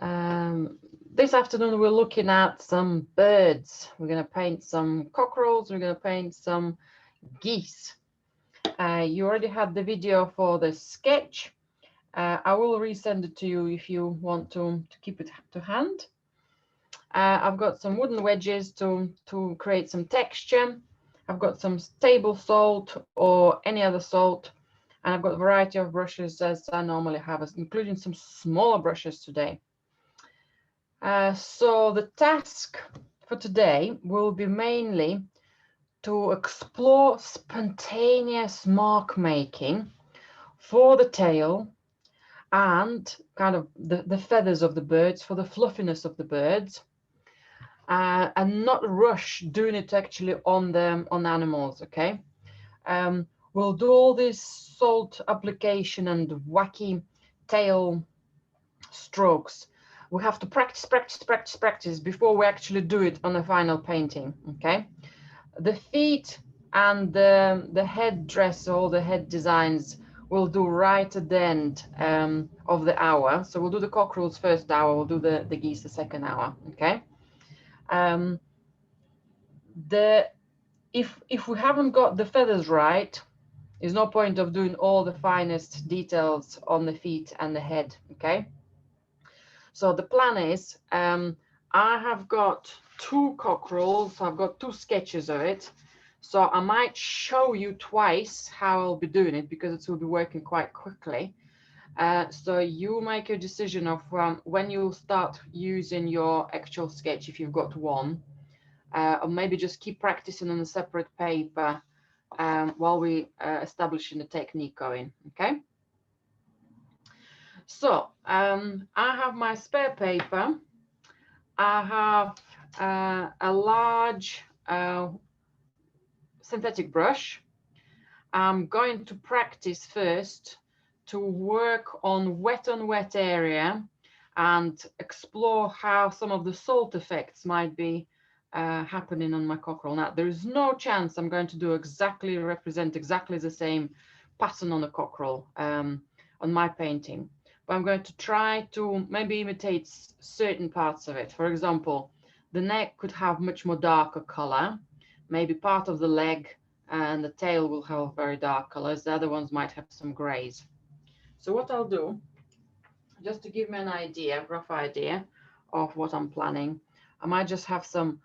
This afternoon we're looking at some birds. We're going to paint some cockerels. We're going to paint some geese. You already had the video for the sketch. I will resend it to you if you want to keep it to hand. I've got some wooden wedges to create some texture. I've got some table salt or any other salt. And I've got a variety of brushes as I normally have, including some smaller brushes today. So the task for today will be mainly to explore spontaneous mark making for the tail and kind of the feathers of the birds, for the fluffiness of the birds, and not rush doing it actually on animals. Okay. We'll do all this salt application and wacky tail strokes. We have to practice before we actually do it on a final painting. Okay. The feet and the head dress, all the head designs, we'll do right at the end of the hour. So we'll do the cockerels first hour, we'll do the geese the second hour. Okay. If we haven't got the feathers right, there's no point of doing all the finest details on the feet and the head. Okay. So the plan is, I have got 2 cockerels. I've got 2 sketches of it. So I might show you twice how I'll be doing it because it will be working quite quickly. So you make a decision of when you start using your actual sketch, if you've got one, or maybe just keep practicing on a separate paper while we establishing the technique going. Okay. So I have my spare paper. I have a large synthetic brush. I'm going to practice first to work on wet area and explore how some of the salt effects might be happening on my cockerel. Now, there is no chance I'm going to represent exactly the same pattern on a cockerel on my painting. But I'm going to try to maybe imitate certain parts of it. For example, the neck could have much more darker color. Maybe part of the leg and the tail will have very dark colors. The other ones might have some grays. So what I'll do, just to give me an idea, rough idea of what I'm planning, I might just have some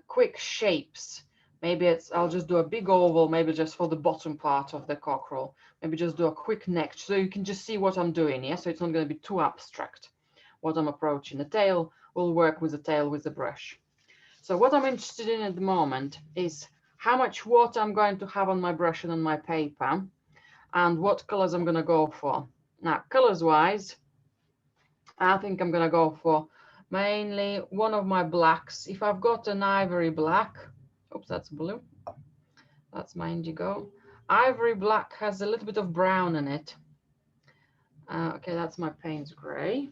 quick shapes. Maybe I'll just do a big oval, maybe just for the bottom part of the cockerel. Maybe just do a quick neck so you can just see what I'm doing. Yeah, so it's not going to be too abstract what I'm approaching. The tail will work with the tail with the brush. So what I'm interested in at the moment is how much water I'm going to have on my brush and on my paper, and what colors I'm going to go for. Now, colors wise, I think I'm going to go for mainly one of my blacks. If I've got an ivory black, oops, that's blue. That's my indigo. Ivory black has a little bit of brown in it. Okay, that's my Payne's gray.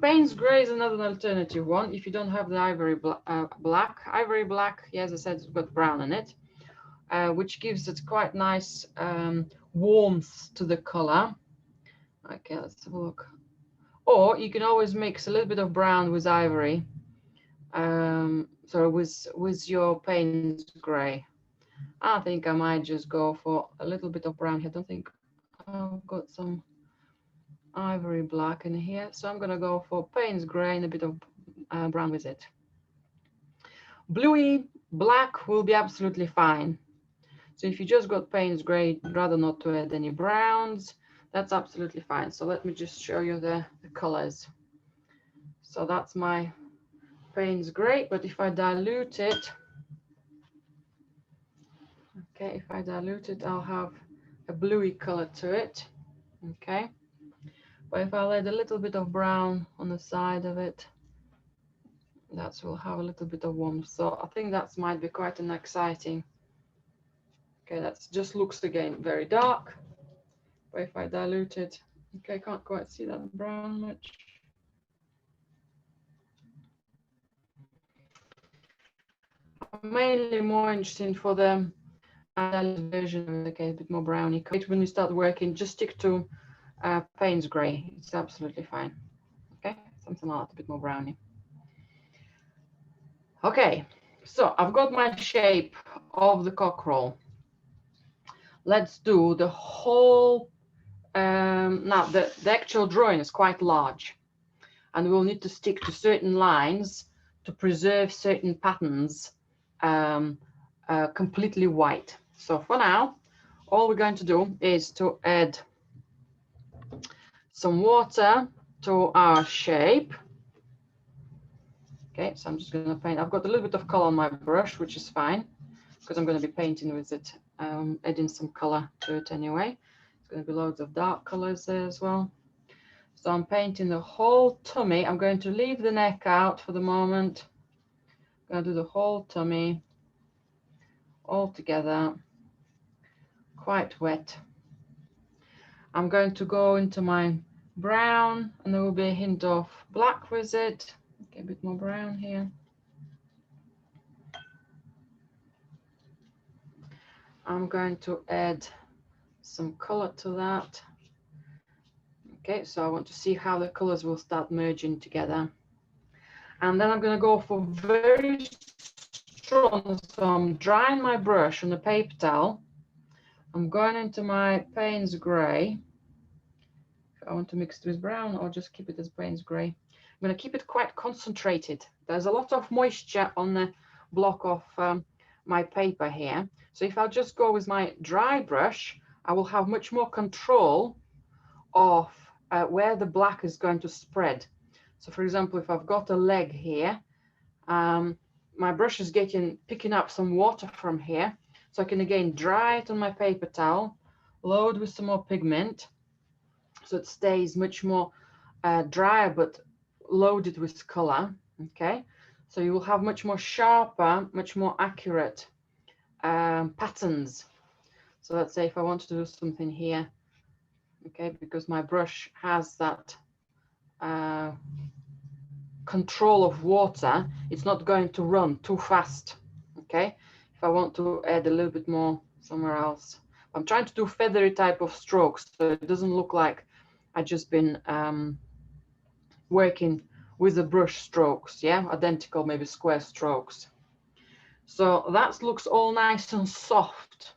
Payne's gray is another alternative one. If you don't have the ivory black, yeah, as I said, it's got brown in it, which gives it quite nice warmth to the color. Okay, let's have a look. Or you can always mix a little bit of brown with ivory, so with your Payne's gray. I think I might just go for a little bit of brown here. I don't think I've got some ivory black in here, so I'm gonna go for Payne's gray and a bit of brown with it. Bluey black will be absolutely fine. So if you just got Payne's gray, rather not to add any browns, that's absolutely fine. So let me just show you the colors. So that's my Payne's gray, but if I dilute it, okay, if I dilute it, I'll have a bluey color to it. Okay. But if I add a little bit of brown on the side of it, that will have a little bit of warmth. So I think that might be quite an exciting. Okay, that just looks again very dark. But if I dilute it, okay, I can't quite see that brown much. I'm mainly more interested for the version, okay, a bit more browny. When you start working, just stick to Payne's gray. It's absolutely fine. something like that, a bit more browny. Okay, so I've got my shape of the cockerel. Let's do the whole. Now the actual drawing is quite large, and we'll need to stick to certain lines to preserve certain patterns completely white. So for now, all we're going to do is to add some water to our shape. Okay, so I'm just going to paint. I've got a little bit of color on my brush, which is fine because I'm going to be painting with it, adding some color to it anyway. There's going to be loads of dark colors there as well. So I'm painting the whole tummy. I'm going to leave the neck out for the moment. I'm going to do the whole tummy all together, quite wet. I'm going to go into my brown, and there will be a hint of black with it. Get a bit more brown here. I'm going to add some color to that. Okay, so I want to see how the colors will start merging together. And then I'm going to go for very strong. So I'm drying my brush on the paper towel. I'm going into my Payne's Grey. If I want to mix it with brown or just keep it as Payne's Grey. I'm going to keep it quite concentrated. There's a lot of moisture on the block of my paper here. So if I'll just go with my dry brush, I will have much more control of where the black is going to spread. So for example, if I've got a leg here, my brush is picking up some water from here. So I can again dry it on my paper towel, load with some more pigment, so it stays much more drier but loaded with color. Okay, so you will have much more sharper, much more accurate patterns. So let's say if I want to do something here, okay, because my brush has that control of water, it's not going to run too fast. Okay, if I want to add a little bit more somewhere else, I'm trying to do feathery type of strokes, so it doesn't look like I've just been working with the brush strokes, yeah, identical, maybe square strokes. So that looks all nice and soft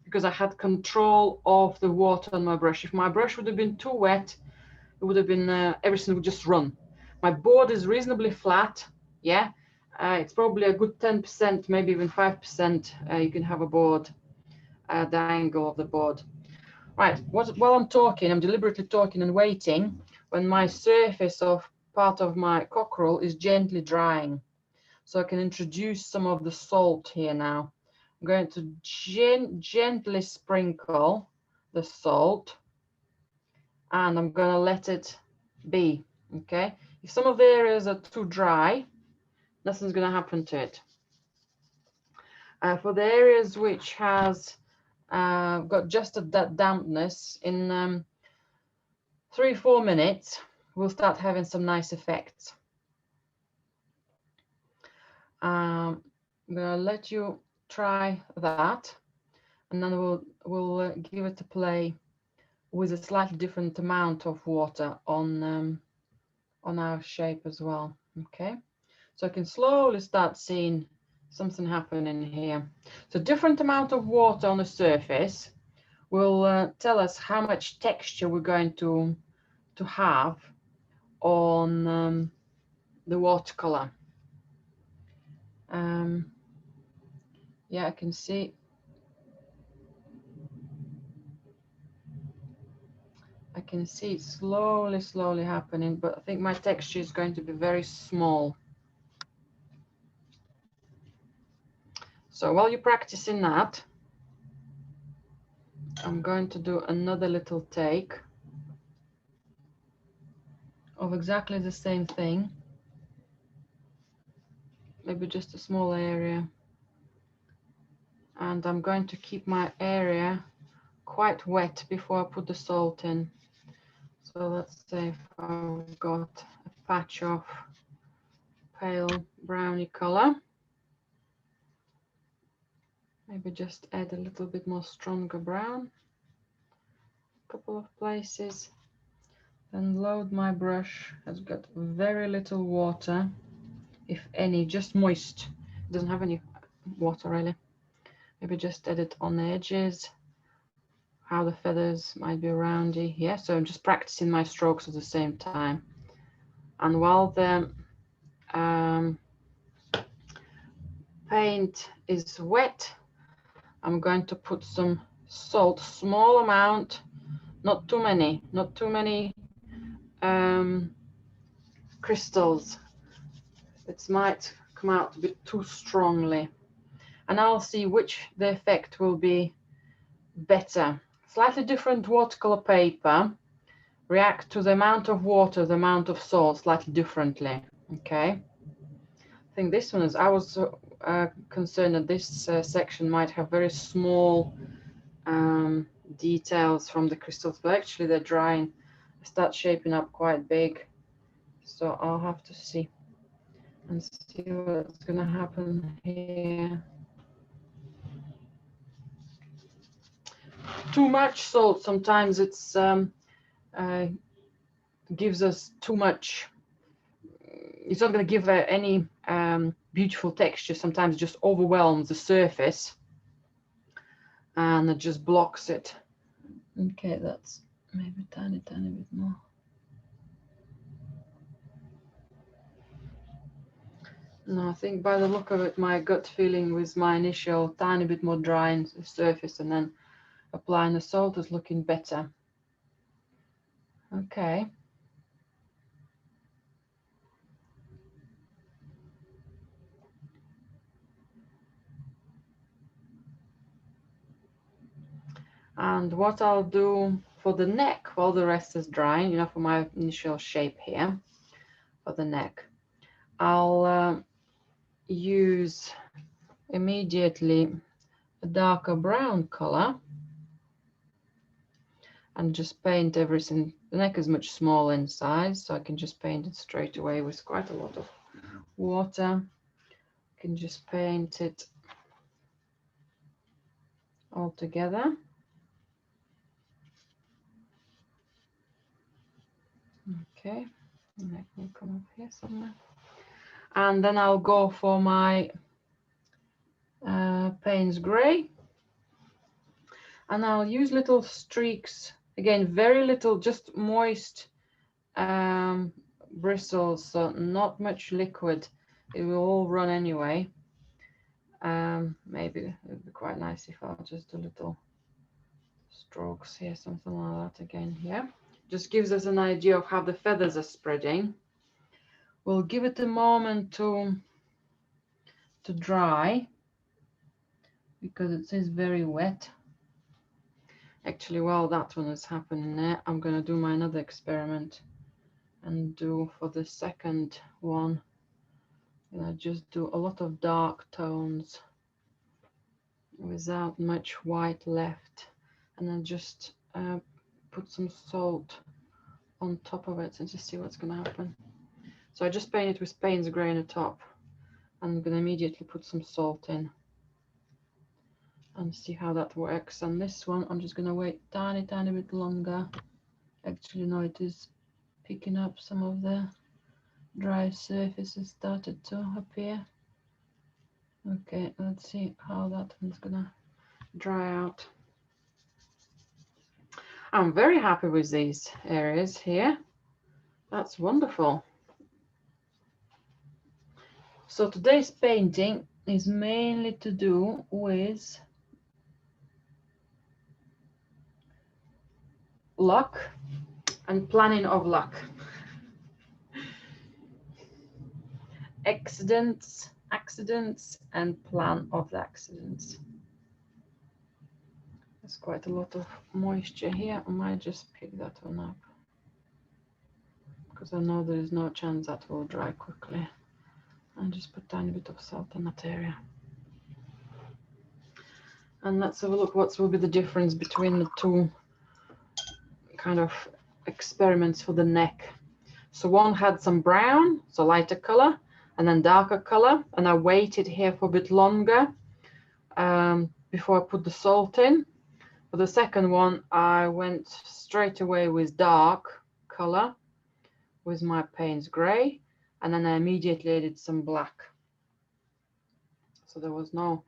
because I had control of the water on my brush. If my brush would have been too wet, it would have been, everything would just run. My board is reasonably flat, yeah. It's probably a good 10%, maybe even 5%. You can have a board, the angle of the board. Right, while I'm talking, I'm deliberately talking and waiting when my surface of part of my cockerel is gently drying. So I can introduce some of the salt here now. I'm going to gently sprinkle the salt, and I'm going to let it be, okay? If some of the areas are too dry, nothing's going to happen to it. For the areas which has got just that dampness, in 3-4 minutes, we'll start having some nice effects. I'm going to let you try that, and then we'll give it a play with a slightly different amount of water on our shape as well. Okay, so I can slowly start seeing something happening here. So different amount of water on the surface will tell us how much texture we're going to have on the watercolor. Yeah, I can see. I can see it slowly happening, but I think my texture is going to be very small. So while you're practicing that, I'm going to do another little take of exactly the same thing, maybe just a small area. And I'm going to keep my area quite wet before I put the salt in. So let's say if I've got a patch of pale browny color, maybe just add a little bit more stronger brown, a couple of places. Then load my brush. Has got very little water, if any, just moist. It doesn't have any water really. Maybe just edit on the edges, how the feathers might be roundy. Yeah, so I'm just practicing my strokes at the same time. And while the paint is wet, I'm going to put some salt, small amount, not too many, not too many crystals. It might come out a bit too strongly. And I'll see which the effect will be better. Slightly different watercolor paper react to the amount of water, the amount of salt slightly differently. Okay. I think this one is, I was concerned that this section might have very small details from the crystals, but actually they're drying, start shaping up quite big. So I'll have to see and see what's going to happen here. Too much salt, sometimes it's gives us too much. It's not going to give any beautiful texture. Sometimes it just overwhelms the surface and it just blocks it. Okay, that's maybe a tiny bit more. No, I think by the look of it, my gut feeling was my initial tiny bit more dry in the surface and then applying the salt is looking better. Okay. And what I'll do for the neck, while the rest is drying, you know, for my initial shape here, for the neck, I'll use immediately a darker brown color and just paint everything. The neck is much smaller in size, so I can just paint it straight away with quite a lot of water. I can just paint it all together. Okay, the neck will come up here somewhere. And then I'll go for my Payne's Grey. And I'll use little streaks, again, very little, just moist bristles, so not much liquid. It will all run anyway. Maybe it would be quite nice if I'll just do little strokes here, something like that again here. Just gives us an idea of how the feathers are spreading. We'll give it a moment to dry because it is very wet. Actually, while that one is happening there, I'm going to do my another experiment and do for the second one. I just do a lot of dark tones without much white left, and then just put some salt on top of it and just see what's going to happen. So I just paint it with Payne's Grey on the top. I'm going to immediately put some salt in and see how that works. And this one, I'm just going to wait tiny bit longer. Actually, no, it is picking up some of the dry surfaces started to appear. Okay, let's see how that one's going to dry out. I'm very happy with these areas here. That's wonderful. So today's painting is mainly to do with luck and planning of luck. Accidents and plan of the accidents. There's quite a lot of moisture here. I might just pick that one up because I know there is no chance that will dry quickly. And just put a tiny bit of salt in that area. And let's have a look what will be the difference between the two kind of experiments for the neck. So one had some brown, so lighter color, and then darker color, and I waited here for a bit longer before I put the salt in. For the second one, I went straight away with dark color with my Payne's grey, and then I immediately added some black. So there was no,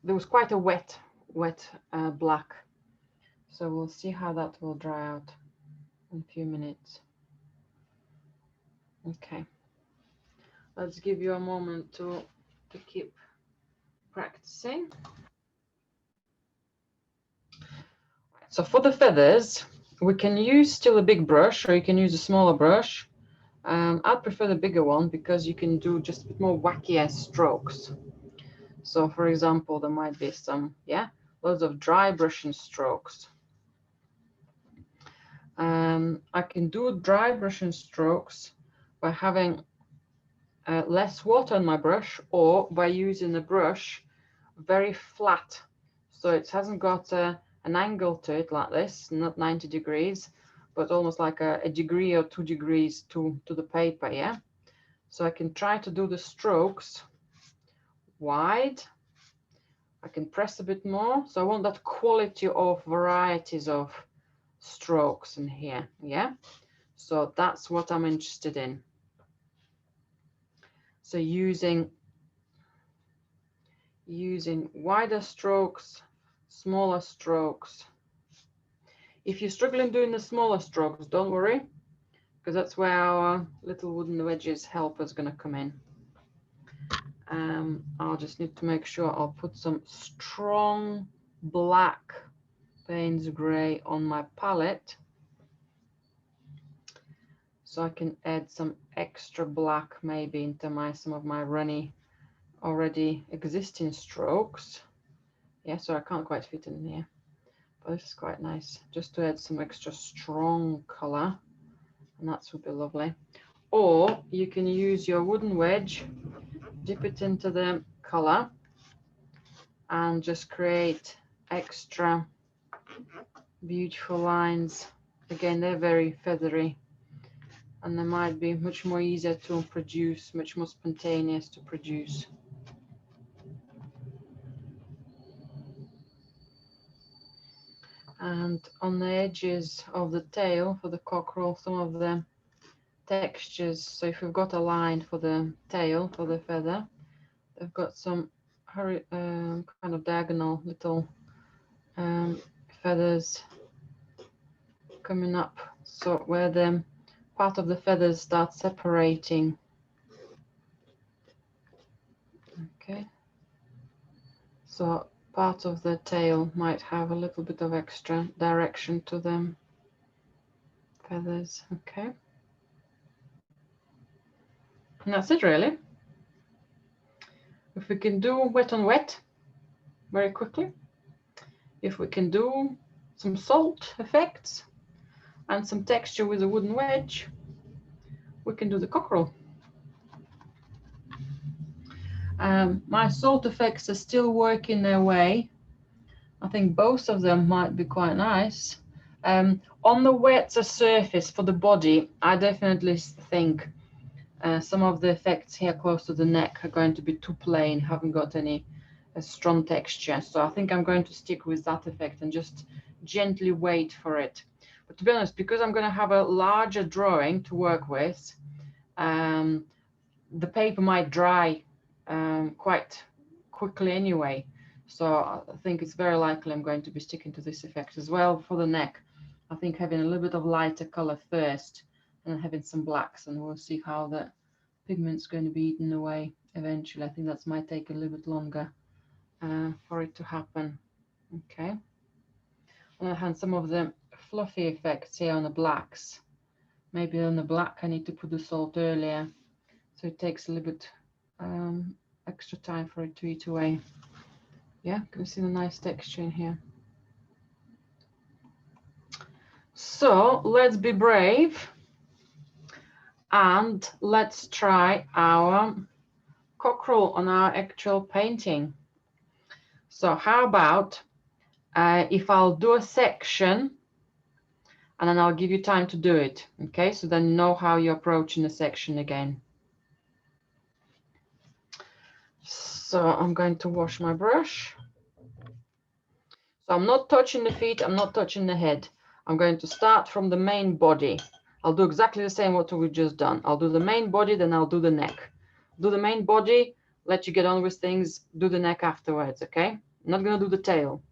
there was quite a wet black. So we'll see how that will dry out in a few minutes. Okay, let's give you a moment to keep practicing. So for the feathers, we can use still a big brush, or you can use a smaller brush. I'd prefer the bigger one because you can do just a bit more wackier strokes. So for example, there might be some, loads of dry brushing strokes. I can do dry brushing strokes by having less water on my brush, or by using the brush very flat. So it hasn't got an angle to it like this, not 90 degrees, but almost like a degree or 2 degrees to the paper, yeah? So I can try to do the strokes wide. I can press a bit more. So I want that quality of varieties of strokes in here, yeah? So that's what I'm interested in. So using wider strokes, smaller strokes. If you're struggling doing the smaller strokes, don't worry, because that's where our little wooden wedges helper is going to come in. I'll just need to make sure I'll put some strong black Payne's grey on my palette, so I can add some extra black maybe into some of my runny already existing strokes. Yeah, so I can't quite fit in here, but this is quite nice just to add some extra strong color, and that would be lovely. Or you can use your wooden wedge, dip it into the color, and just create extra beautiful lines. Again, they're very feathery, and they might be much more easier to produce, much more spontaneous to produce. And on the edges of the tail for the cockerel, some of the textures, so if we've got a line for the tail for the feather, they've got some kind of diagonal little feathers coming up, so where the part of the feathers start separating. Okay, so part of the tail might have a little bit of extra direction to them feathers. Okay, and that's it really. If we can do wet on wet very quickly, if we can do some salt effects and some texture with a wooden wedge, we can do the cockerel. My salt effects are still working their way. I think both of them might be quite nice. On the wetter surface for the body, I definitely think some of the effects here close to the neck are going to be too plain, haven't got any strong texture. So I think I'm going to stick with that effect and just gently wait for it. But to be honest, because I'm going to have a larger drawing to work with, the paper might dry quite quickly anyway. So I think it's very likely I'm going to be sticking to this effect as well for the neck. I think having a little bit of lighter color first and then having some blacks, and we'll see how the pigment's going to be eaten away eventually. I think that might take a little bit longer for it to happen. Okay. And I had some of the fluffy effects here on the blacks. Maybe on the black I need to put the salt earlier, so it takes a little bit extra time for it to eat away. Yeah, can you see the nice texture in here? So let's be brave and let's try our cockerel on our actual painting. So how about if I'll do a section and then I'll give you time to do it, okay? So then you know how you're approaching the section again. So I'm going to wash my brush. So I'm not touching the feet, I'm not touching the head. I'm going to start from the main body. I'll do exactly the same what we've just done. I'll do the main body, then I'll do the neck. Do the main body, let you get on with things, do the neck afterwards, okay? I'm not gonna do the tail.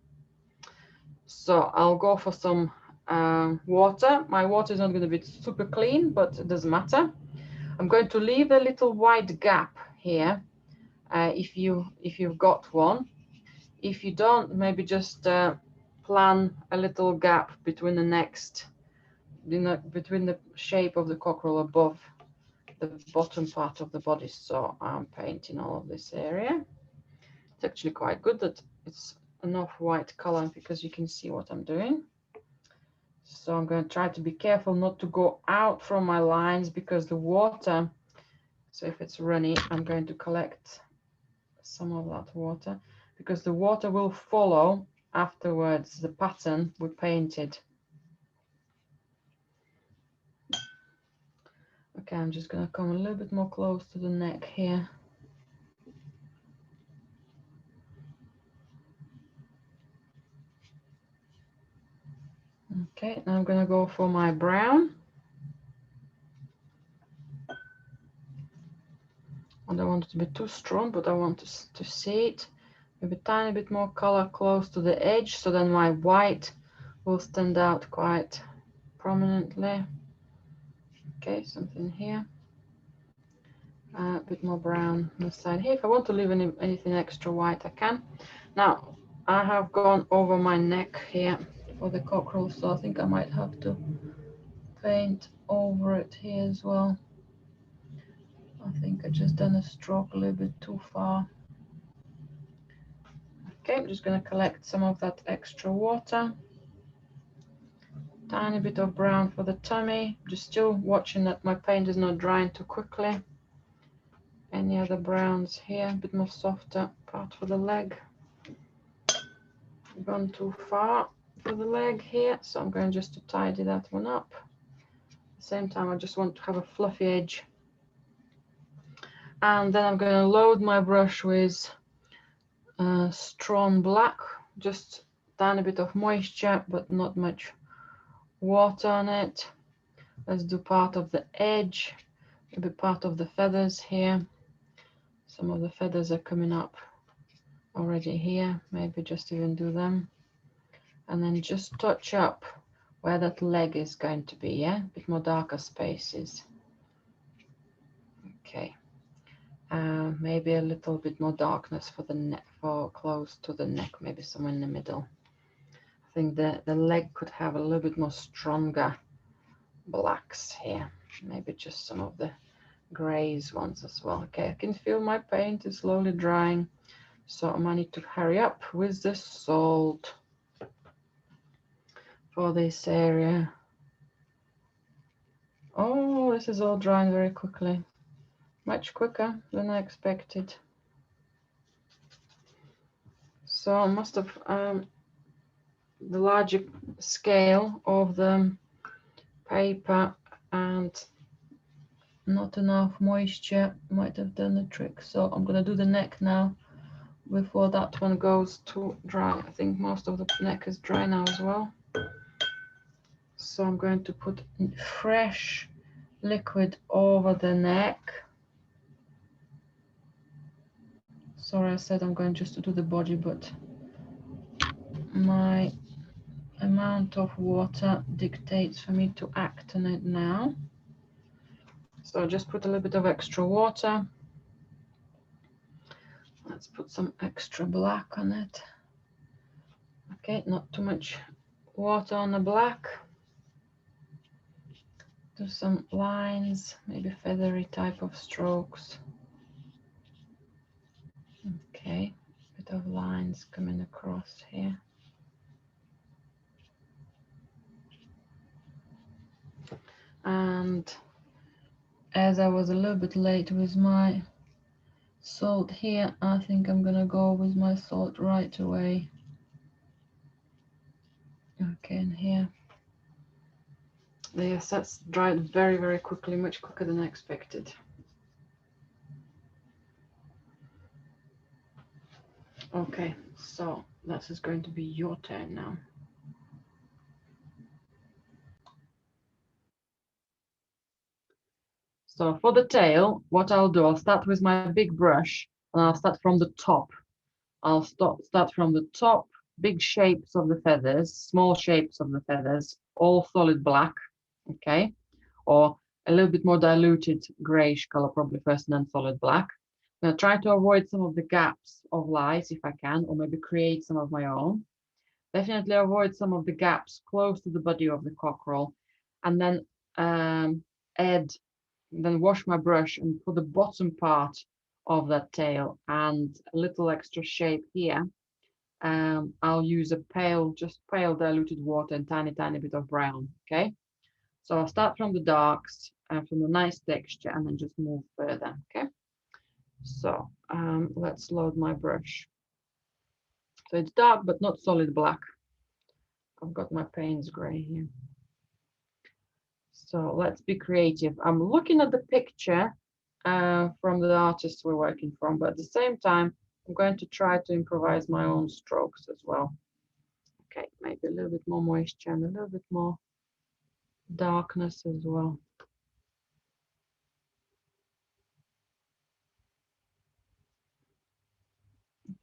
So I'll go for some water. My water is not gonna be super clean, but it doesn't matter. I'm going to leave a little wide gap here, if you've got one. If you don't, maybe just plan a little gap between the next, between the shape of the cockerel above the bottom part of the body. So I'm painting all of this area. It's actually quite good that it's enough white color because you can see what I'm doing. So I'm going to try to be careful not to go out from my lines because the water, so if it's runny, I'm going to collect some of that water because the water will follow afterwards the pattern we painted. Okay, I'm just going to come a little bit more close to the neck here. Okay, now I'm going to go for my brown. I don't want it to be too strong, but I want to see it. Maybe a tiny bit more color close to the edge, so then my white will stand out quite prominently. Okay, something here. A bit more brown on the side here. If I want to leave anything extra white, I can. Now, I have gone over my neck here for the cockerel, so I think I might have to paint over it here as well. I think I just done a stroke a little bit too far. Okay, I'm just going to collect some of that extra water. Tiny bit of brown for the tummy. Just still watching that my paint is not drying too quickly. Any other browns here? A bit more softer part for the leg. Gone too far for the leg here, so I'm going just to tidy that one up. At the same time, I just want to have a fluffy edge. And then I'm going to load my brush with strong black, just a tiny bit of moisture, but not much water on it. Let's do part of the edge, maybe part of the feathers here. Some of the feathers are coming up already here, maybe just even do them. And then just touch up where that leg is going to be, yeah? A bit more darker spaces. Okay. Maybe a little bit more darkness for the neck, for close to the neck, maybe somewhere in the middle. I think the leg could have a little bit more stronger blacks here. Maybe just some of the grays ones as well. Okay, I can feel my paint is slowly drying, so I might need to hurry up with the salt for this area. Oh, this is all drying very quickly, much quicker than I expected. So I must have the larger scale of the paper and not enough moisture might have done the trick. So I'm going to do the neck now before that one goes to dry. I think most of the neck is dry now as well. So I'm going to put fresh liquid over the neck. Sorry, I said I'm going just to do the body, but my amount of water dictates for me to act on it now. So just put a little bit of extra water. Let's put some extra black on it. Okay, not too much water on the black. Do some lines, maybe feathery type of strokes. Okay, bit of lines coming across here. And as I was a little bit late with my salt here, I think I'm gonna go with my salt right away. Okay, and here. Yes, that's dried very, very quickly, much quicker than I expected. Okay, so that is going to be your turn now. So for the tail, what I'll do, I'll start with my big brush and I'll start from the top. I'll start from the top, big shapes of the feathers, small shapes of the feathers, all solid black, okay? Or a little bit more diluted grayish color probably first and then solid black. I'm gonna try to avoid some of the gaps of light if I can, or maybe create some of my own. Definitely avoid some of the gaps close to the body of the cockerel, and then wash my brush and put the bottom part of that tail and a little extra shape here. I'll use just pale diluted water and tiny bit of brown, okay? So I'll start from the darks, from the nice texture, and then just move further, okay? So let's load my brush. So it's dark, but not solid black. I've got my Payne's gray here. So let's be creative. I'm looking at the picture from the artist we're working from, but at the same time, I'm going to try to improvise my own strokes as well. Okay, maybe a little bit more moisture and a little bit more darkness as well.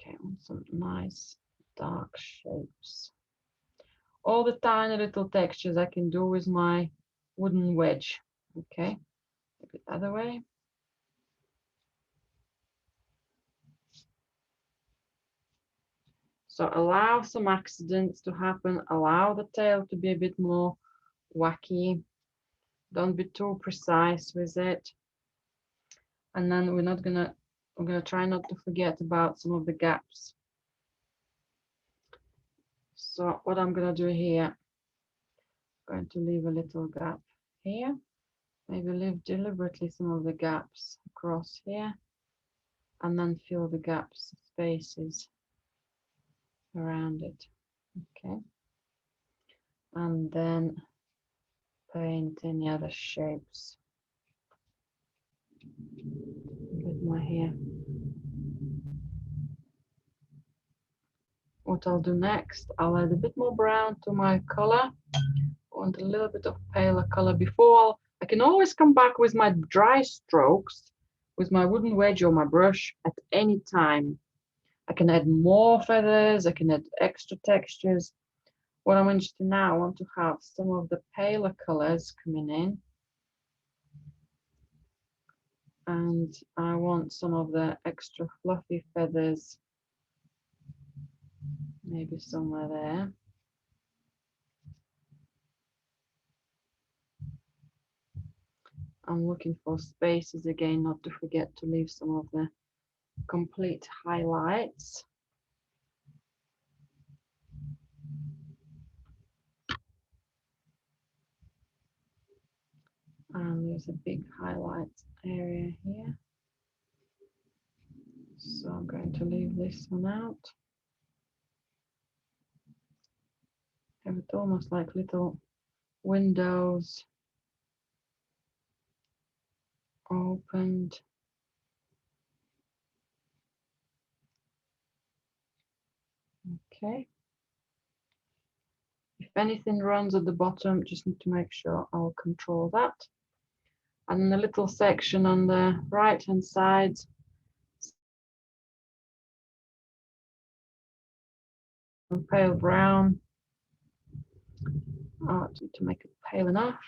Okay, on some nice dark shapes. All the tiny little textures I can do with my wooden wedge. Okay, a bit the other way. So allow some accidents to happen, allow the tail to be a bit more wacky. Don't be too precise with it. And then we're gonna try not to forget about some of the gaps. So what I'm gonna do here, I'm going to leave a little gap here. Maybe leave deliberately some of the gaps across here, and then fill the gaps, spaces around it. Okay. And then paint any other shapes with my hair. What I'll do next, I'll add a bit more brown to my color. I want a little bit of paler color before. I can always come back with my dry strokes with my wooden wedge or my brush at any time. I can add more feathers, I can add extra textures. What I'm interested in now, I want to have some of the paler colors coming in. And I want some of the extra fluffy feathers, maybe somewhere there. I'm looking for spaces again, not to forget to leave some of the complete highlights. And there's a big highlight area here. So I'm going to leave this one out. Have it almost like little windows opened. Okay. If anything runs at the bottom, just need to make sure I'll control that. And then a little section on the right hand side. Pale brown. I need to make it pale enough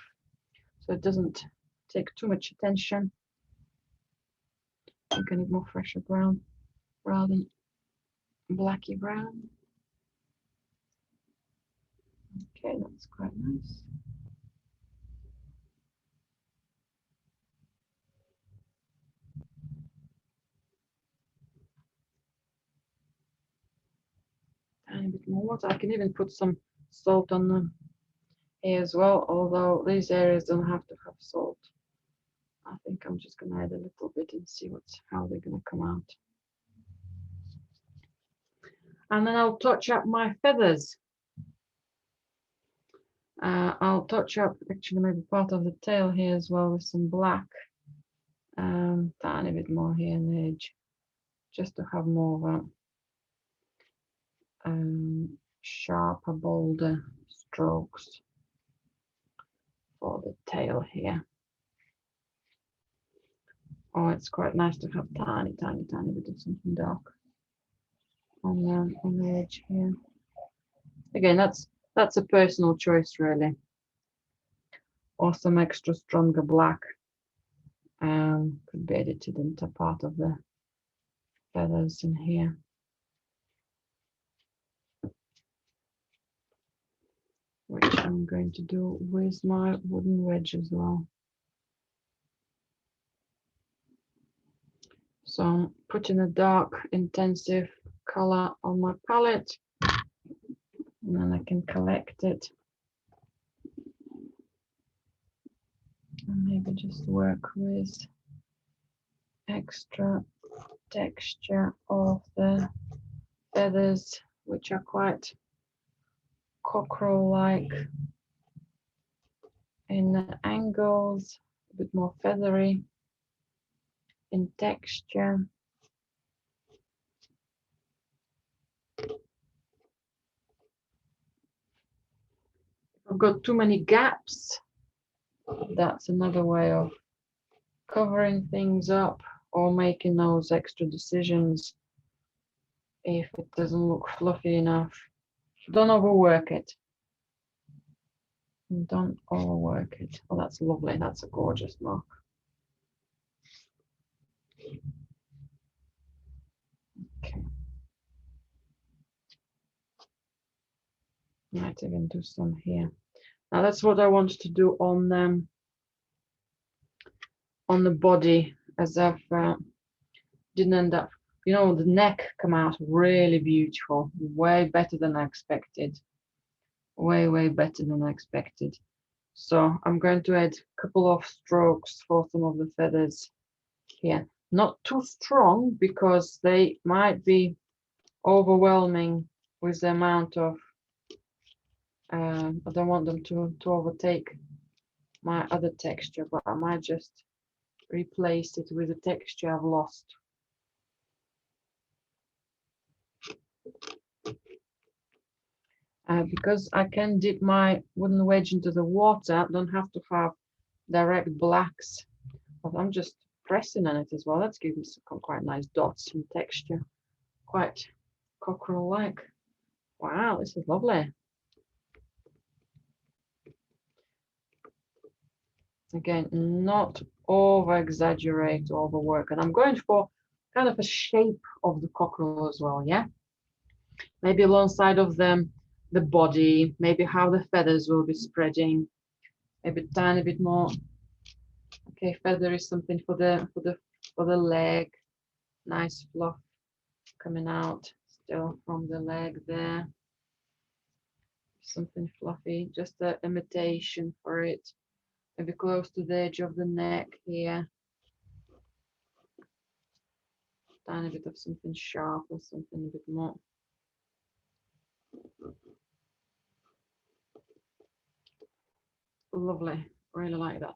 so it doesn't take too much attention. I think I need more fresher brown rather than blacky brown. Okay, that's quite nice. Tiny bit more water. I can even put some salt on them here as well, although these areas don't have to have salt. I think I'm just gonna add a little bit and see how they're gonna come out. And then I'll touch up my feathers. I'll touch up actually maybe part of the tail here as well with some black. Tiny bit more here in the edge, just to have more of a sharper, bolder strokes for the tail here. Oh, it's quite nice to have tiny bit of something dark on the edge here. Again, that's a personal choice, really. Or some extra stronger black could be edited into part of the feathers in here. Which I'm going to do with my wooden wedge as well. So I'm putting a dark, intensive color on my palette, and then I can collect it. And maybe just work with extra texture of the feathers, which are quite cockerel-like in the angles, a bit more feathery in texture. I've got too many gaps. That's another way of covering things up or making those extra decisions if it doesn't look fluffy enough. Don't overwork it. Don't overwork it. Oh, that's lovely. That's a gorgeous mark. Okay. Might even do some here. Now that's what I wanted to do on the body, as I've didn't end up, you know, the neck come out really beautiful, way better than I expected, way better than I expected. So I'm going to add a couple of strokes for some of the feathers here, not too strong because they might be overwhelming with the amount of I don't want them to overtake my other texture, but I might just replace it with the texture I've lost. Because I can dip my wooden wedge into the water, I don't have to have direct blacks, but I'm just pressing on it as well. That's giving me some quite nice dots and texture, quite cockerel-like. Wow, this is lovely. Again, not over exaggerate, overwork, and I'm going for kind of a shape of the cockerel as well. Yeah, maybe alongside of them, the body, maybe how the feathers will be spreading, maybe a tiny bit more. Okay, feather is something for the leg. Nice fluff coming out still from the leg there. Something fluffy, just an imitation for it. Maybe close to the edge of the neck here. Tiny bit of something sharp or something a bit more. Lovely, really like that.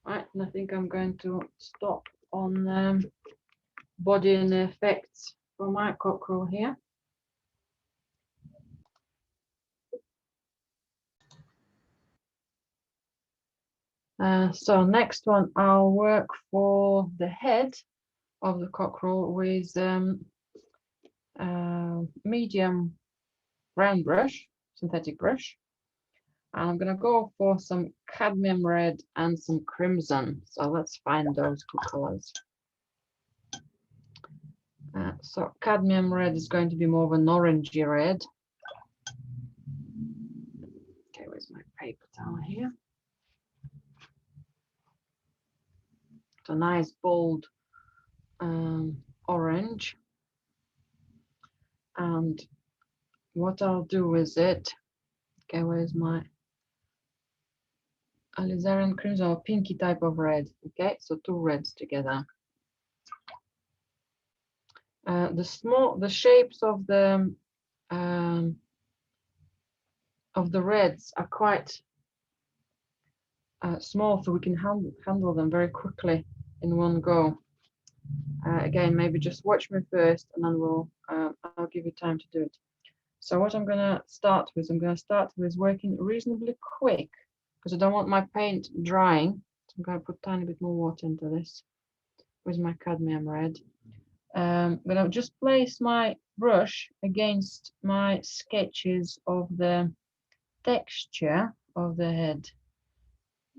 Right, and I think I'm going to stop on body and effects for my cockerel here. So next one, I'll work for the head of the cockerel with medium round brush, synthetic brush. And I'm going to go for some cadmium red and some crimson. So let's find those two colors. So cadmium red is going to be more of an orangey red. Okay, where's my paper towel here? It's a nice bold orange. And what I'll do with it, okay, where's my alizarin crimson or pinky type of red? Okay, so two reds together. The shapes of the reds are quite small, so we can handle them very quickly in one go. Again, maybe just watch me first, and then I'll give you time to do it. So what I'm going to start with, working reasonably quick because I don't want my paint drying. So I'm going to put a tiny bit more water into this with my cadmium red. But I'll just place my brush against my sketches of the texture of the head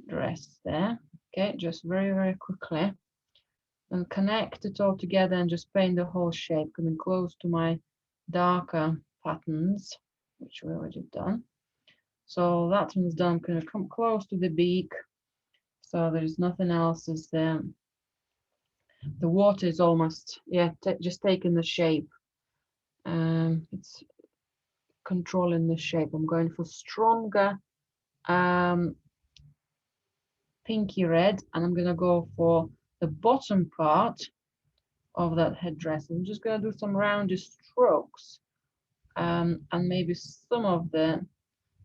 dress there. Okay, just very, very quickly. And connect it all together and just paint the whole shape, coming close to my darker patterns, which we already done. So that one's done. I'm going to come close to the beak. So there's nothing else is there. The water is almost, yeah, just taking the shape. It's controlling the shape. I'm going for stronger pinky red, and I'm going to go for the bottom part of that headdress. I'm just going to do some rounded strokes, and maybe some of the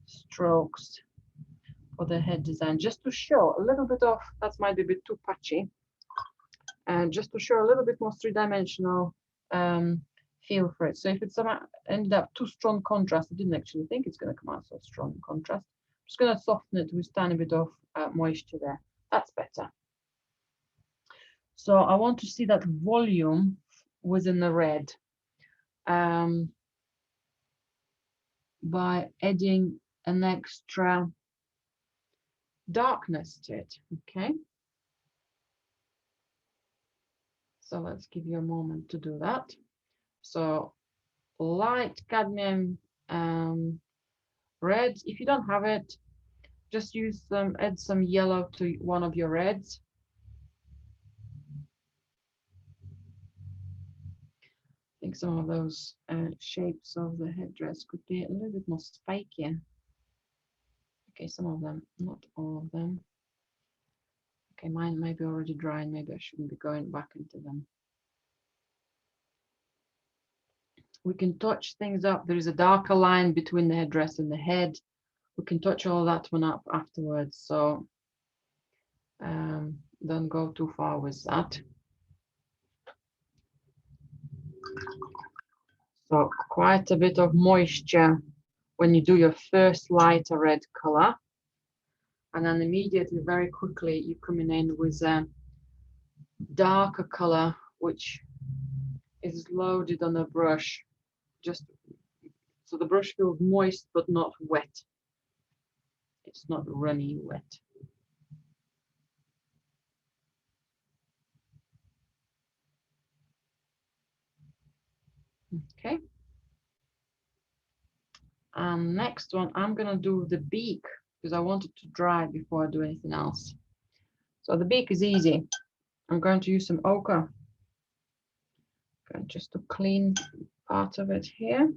strokes for the head design, just to show a little bit of, that might be a bit too patchy, and just to show a little bit more three-dimensional feel for it. So if it's ended up too strong contrast, I didn't actually think it's going to come out so strong contrast. I'm just going to soften it with a tiny bit of moisture there. That's better. So I want to see that volume within the red by adding an extra darkness to it. Okay. So let's give you a moment to do that. So light cadmium red. If you don't have it, just use them, add some yellow to one of your reds. I think some of those shapes of the headdress could be a little bit more spikier. Okay, some of them, not all of them. Okay, mine may be already dry and maybe I shouldn't be going back into them. We can touch things up. There is a darker line between the headdress and the head. We can touch all that one up afterwards. So don't go too far with that. So quite a bit of moisture when you do your first lighter red color. And then immediately, very quickly, you're coming in with a darker color, which is loaded on a brush, just so the brush feels moist but not wet. It's not runny wet. Okay. Next one, I'm gonna do the beak because I want it to dry before I do anything else. So the beak is easy. I'm going to use some ochre. Just to clean part of it here.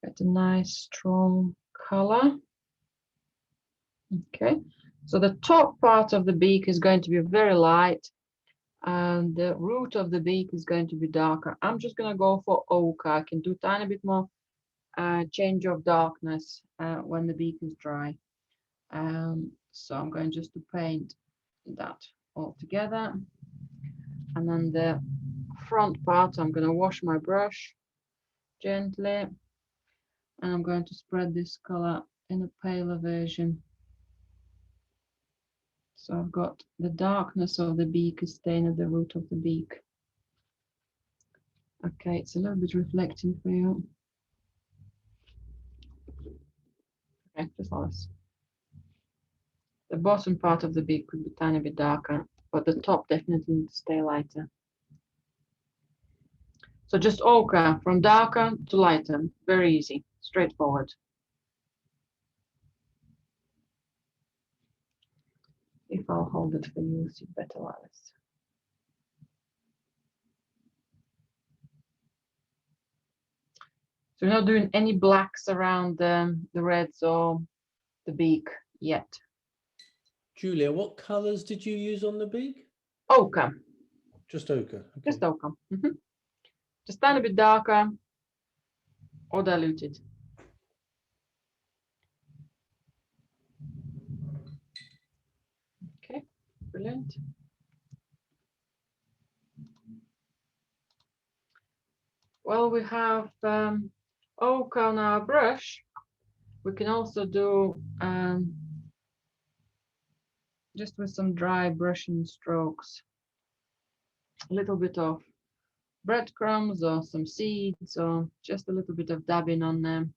Get a nice strong color. Okay, so the top part of the beak is going to be very light and the root of the beak is going to be darker. I'm just going to go for ochre. I can do a tiny bit more change of darkness when the beak is dry. So I'm going just to paint that all together. And then the front part, I'm going to wash my brush gently. And I'm going to spread this color in a paler version. So I've got the darkness of the beak is staying at the root of the beak. Okay, it's a little bit reflecting for you. Okay, just like this. The bottom part of the beak could be a tiny bit darker, but the top definitely needs to stay lighter. So just ochre from darker to lighter, very easy, straightforward. If I'll hold it for you, it's better like this. So we're not doing any blacks around the reds or the beak yet. Julia, what colours did you use on the beak? Ochre. Just ochre. Okay. Just ochre. Just a tiny bit darker or diluted. Okay, brilliant. Well, we have ochre on our brush. We can also do just with some dry brushing strokes, a little bit of breadcrumbs or some seeds, or just a little bit of dabbing on them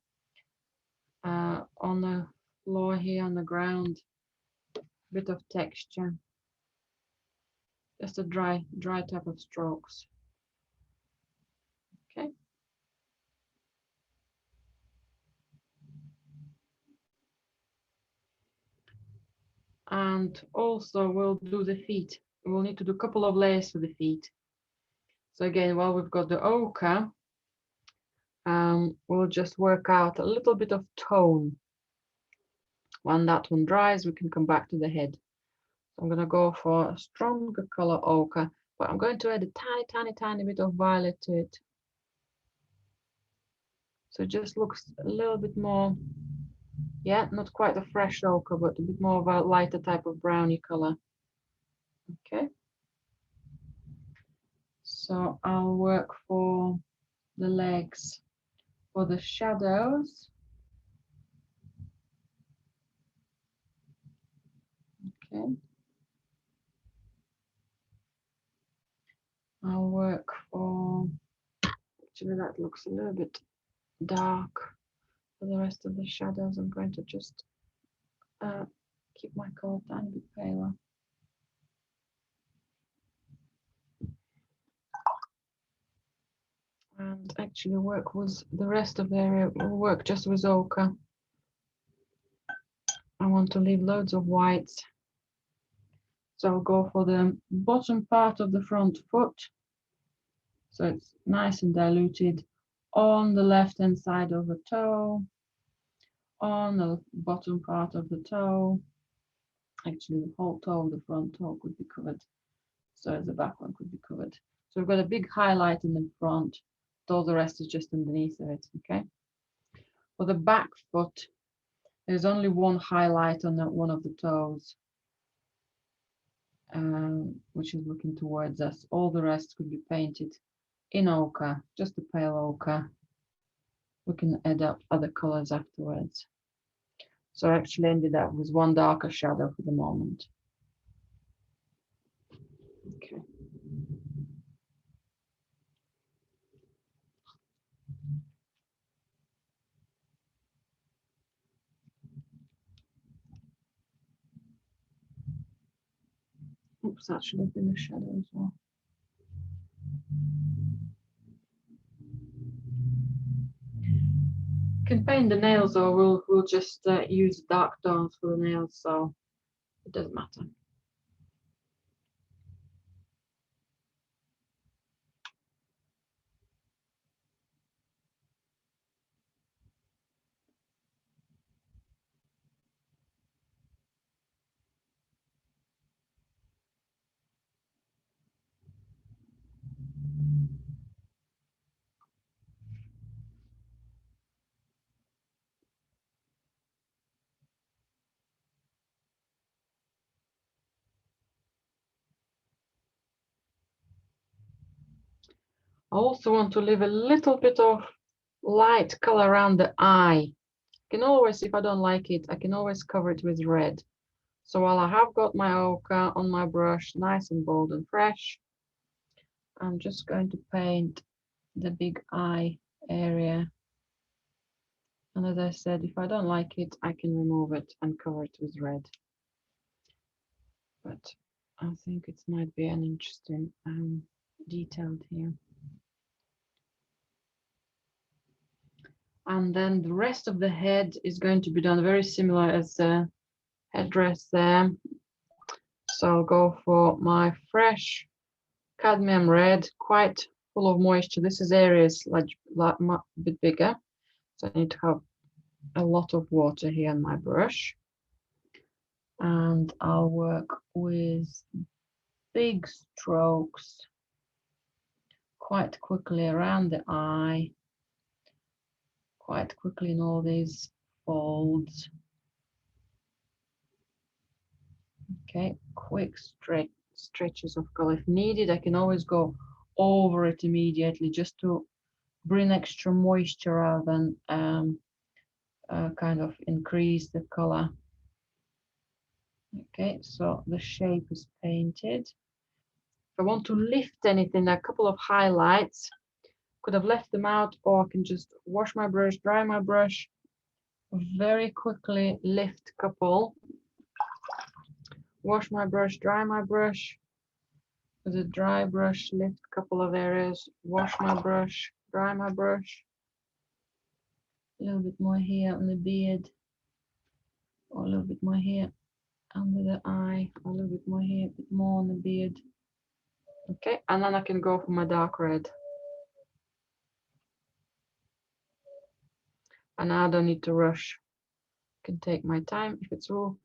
on the floor here on the ground. Bit of texture, just a dry type of strokes. Okay. And also we'll do the feet. We'll need to do a couple of layers for the feet. So again, while we've got the ochre, we'll just work out a little bit of tone. When that one dries, we can come back to the head. So I'm going to go for a stronger color ochre, but I'm going to add a tiny bit of violet to it. So it just looks a little bit more, yeah, not quite a fresh ochre, but a bit more of a lighter type of browny color. Okay. So I'll work for the legs. For the shadows, okay, I'll work for, actually that looks a little bit dark. For the rest of the shadows, I'm going to just keep my color a tiny bit paler. And actually work with the rest of the area, will work just with ochre. I want to leave loads of whites. So I'll go for the bottom part of the front foot. So it's nice and diluted on the left hand side of the toe, on the bottom part of the toe. Actually, the whole toe of the front toe could be covered. So the back one could be covered. So we've got a big highlight in the front. All the rest is just underneath of it, okay? For the back foot, there's only one highlight on one of the toes, which is looking towards us. All the rest could be painted in ochre, just a pale ochre. We can add up other colors afterwards. So I actually ended up with one darker shadow for the moment. Okay. Oops, that should have been a shadow as well. Can paint the nails, or we'll just use dark tones for the nails, so it doesn't matter. I also want to leave a little bit of light color around the eye. I can always, if I don't like it, I can always cover it with red. So while I have got my ochre on my brush, nice and bold and fresh, I'm just going to paint the big eye area. And as I said, if I don't like it, I can remove it and cover it with red. But I think it might be an interesting detail here. And then the rest of the head is going to be done very similar as the headdress there. So I'll go for my fresh cadmium red, quite full of moisture. This is areas like a bit bigger. So I need to have a lot of water here on my brush. And I'll work with big strokes quite quickly around the eye, quite quickly in all these folds. Okay, quick stretches of color. If needed, I can always go over it immediately just to bring extra moisture rather than kind of increase the color. Okay, so the shape is painted. If I want to lift anything, a couple of highlights, could have left them out, or I can just wash my brush, dry my brush, very quickly lift a couple, wash my brush, dry my brush, with a dry brush, lift a couple of areas, wash my brush, dry my brush, a little bit more here on the beard, or a little bit more here under the eye, a little bit more here, a bit more on the beard. Okay, and then I can go for my dark red. And now I don't need to rush. I can take my time. If it's all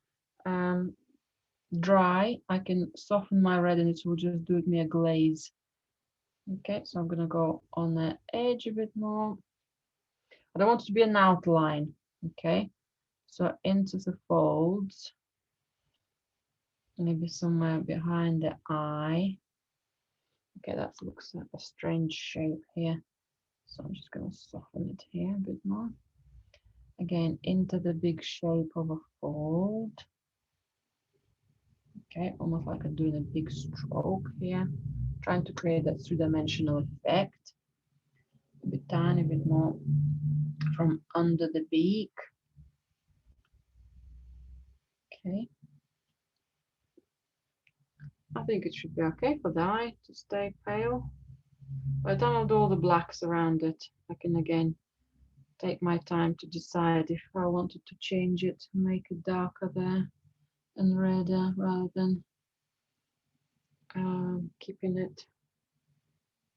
dry, I can soften my red and it will just do me a glaze. Okay, so I'm gonna go on the edge a bit more. I don't want it to be an outline. Okay, so into the folds, maybe somewhere behind the eye. Okay, that looks like a strange shape here. So I'm just gonna soften it here a bit more. Again, into the big shape of a fold. Okay, almost like I'm doing a big stroke here, trying to create that three-dimensional effect. A bit tiny bit more from under the beak. Okay. I think it should be okay for the eye to stay pale. By the time I do all the blacks around it, I can again take my time to decide if I wanted to change it, make it darker there and redder rather than keeping it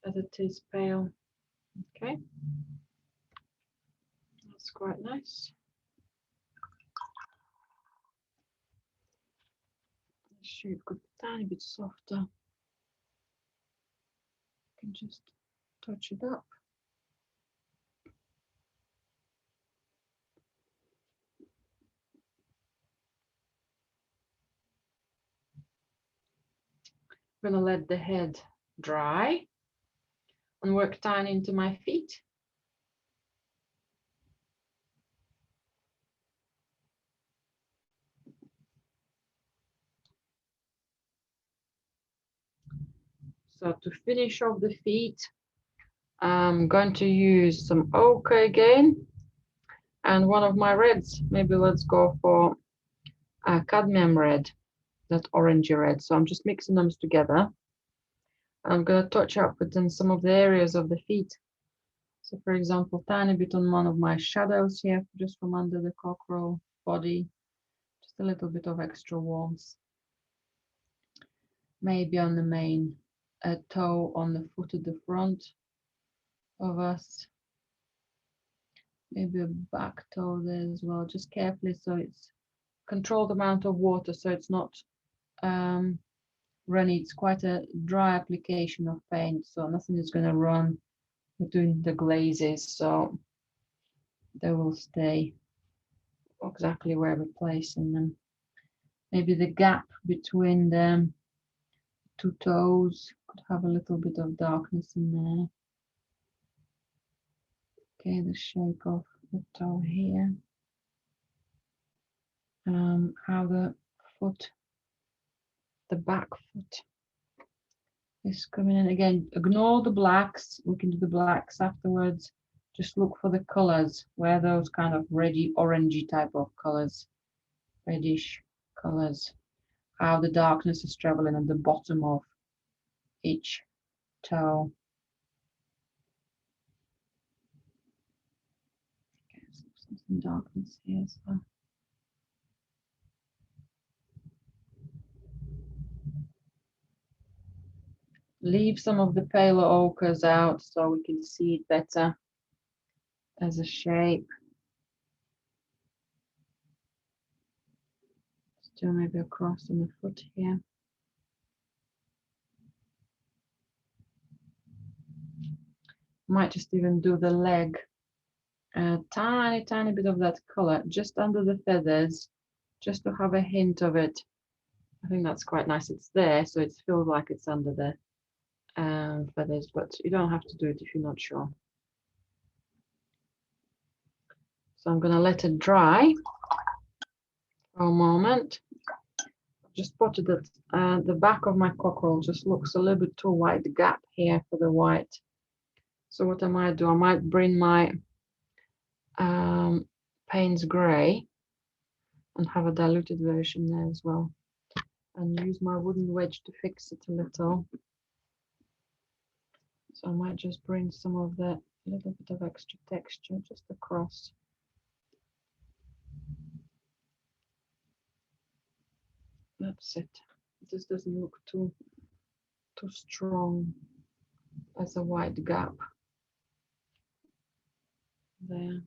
as it is pale. Okay, that's quite nice. The shape could be a tiny bit softer. I can just touch it up. I'm gonna let the head dry and work down into my feet. So to finish off the feet, I'm going to use some ochre again and one of my reds. Maybe let's go for a cadmium red, that orangey red. So I'm just mixing them together. I'm going to touch up within some of the areas of the feet. So for example, tiny bit on one of my shadows here, just from under the cockerel body, just a little bit of extra warmth. Maybe on the main toe on the foot at the front of us. Maybe a back toe there as well, just carefully so it's controlled amount of water, so it's not runny. It's quite a dry application of paint, so nothing is going to run between the glazes, so they will stay exactly where we're placing them. Maybe the gap between the two toes could have a little bit of darkness in there. Okay, the shape of the toe here. How the foot, the back foot is coming in. Again, ignore the blacks. We can do the blacks afterwards. Just look for the colors, where those kind of reddy, orangey type of colors, reddish colors, how the darkness is traveling at the bottom of each toe. Okay, so some darkness here as well. Leave some of the paler ochres out so we can see it better as a shape. Still maybe a cross on the foot here. Might just even do the leg. A tiny bit of that color just under the feathers, just to have a hint of it. I think that's quite nice. It's there, so it feels like it's under the feathers, but you don't have to do it if you're not sure. So I'm going to let it dry for a moment. Just spotted that the back of my cockerel just looks a little bit too wide gap here for the white. So what I might do, I might bring my Payne's Grey and have a diluted version there as well, and use my wooden wedge to fix it a little. So I might just bring some of that little bit of extra texture just across. That's it. This doesn't look too strong as a white gap there.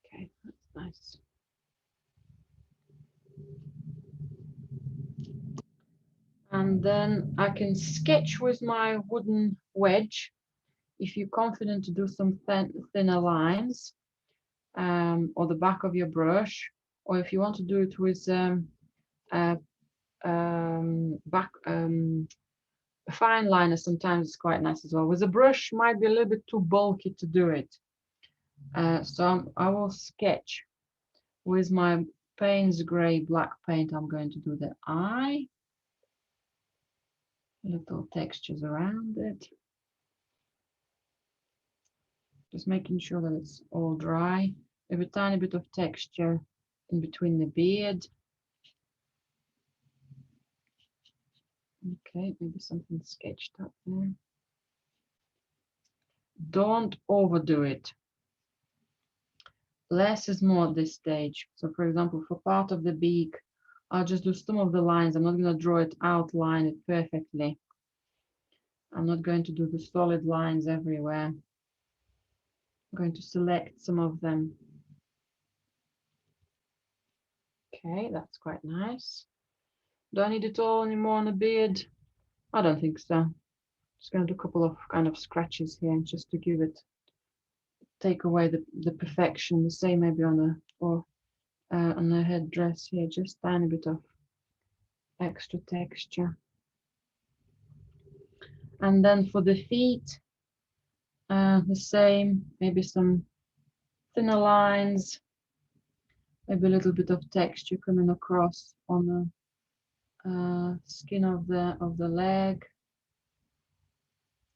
Okay, that's nice. And then I can sketch with my wooden wedge if you're confident to do some thinner lines, or the back of your brush, or if you want to do it with a fine liner, sometimes it's quite nice as well. With a brush might be a little bit too bulky to do it. So I will sketch with my Payne's Grey black paint. I'm going to do the eye, little textures around it, just making sure that it's all dry. Maybe a tiny bit of texture in between the beard. Okay, maybe something sketched up there. Don't overdo it. Less is more at this stage. So for example, for part of the beak, I'll just do some of the lines. I'm not going to draw it, outline it perfectly. I'm not going to do the solid lines everywhere. I'm going to select some of them. Okay, that's quite nice. Do I need it all anymore on the beard? I don't think so. Just going to do a couple of kind of scratches here just to give it, take away the perfection. The same maybe on the headdress here, just a tiny bit of extra texture. And then for the feet, the same, maybe some thinner lines, maybe a little bit of texture coming across on the skin of the leg.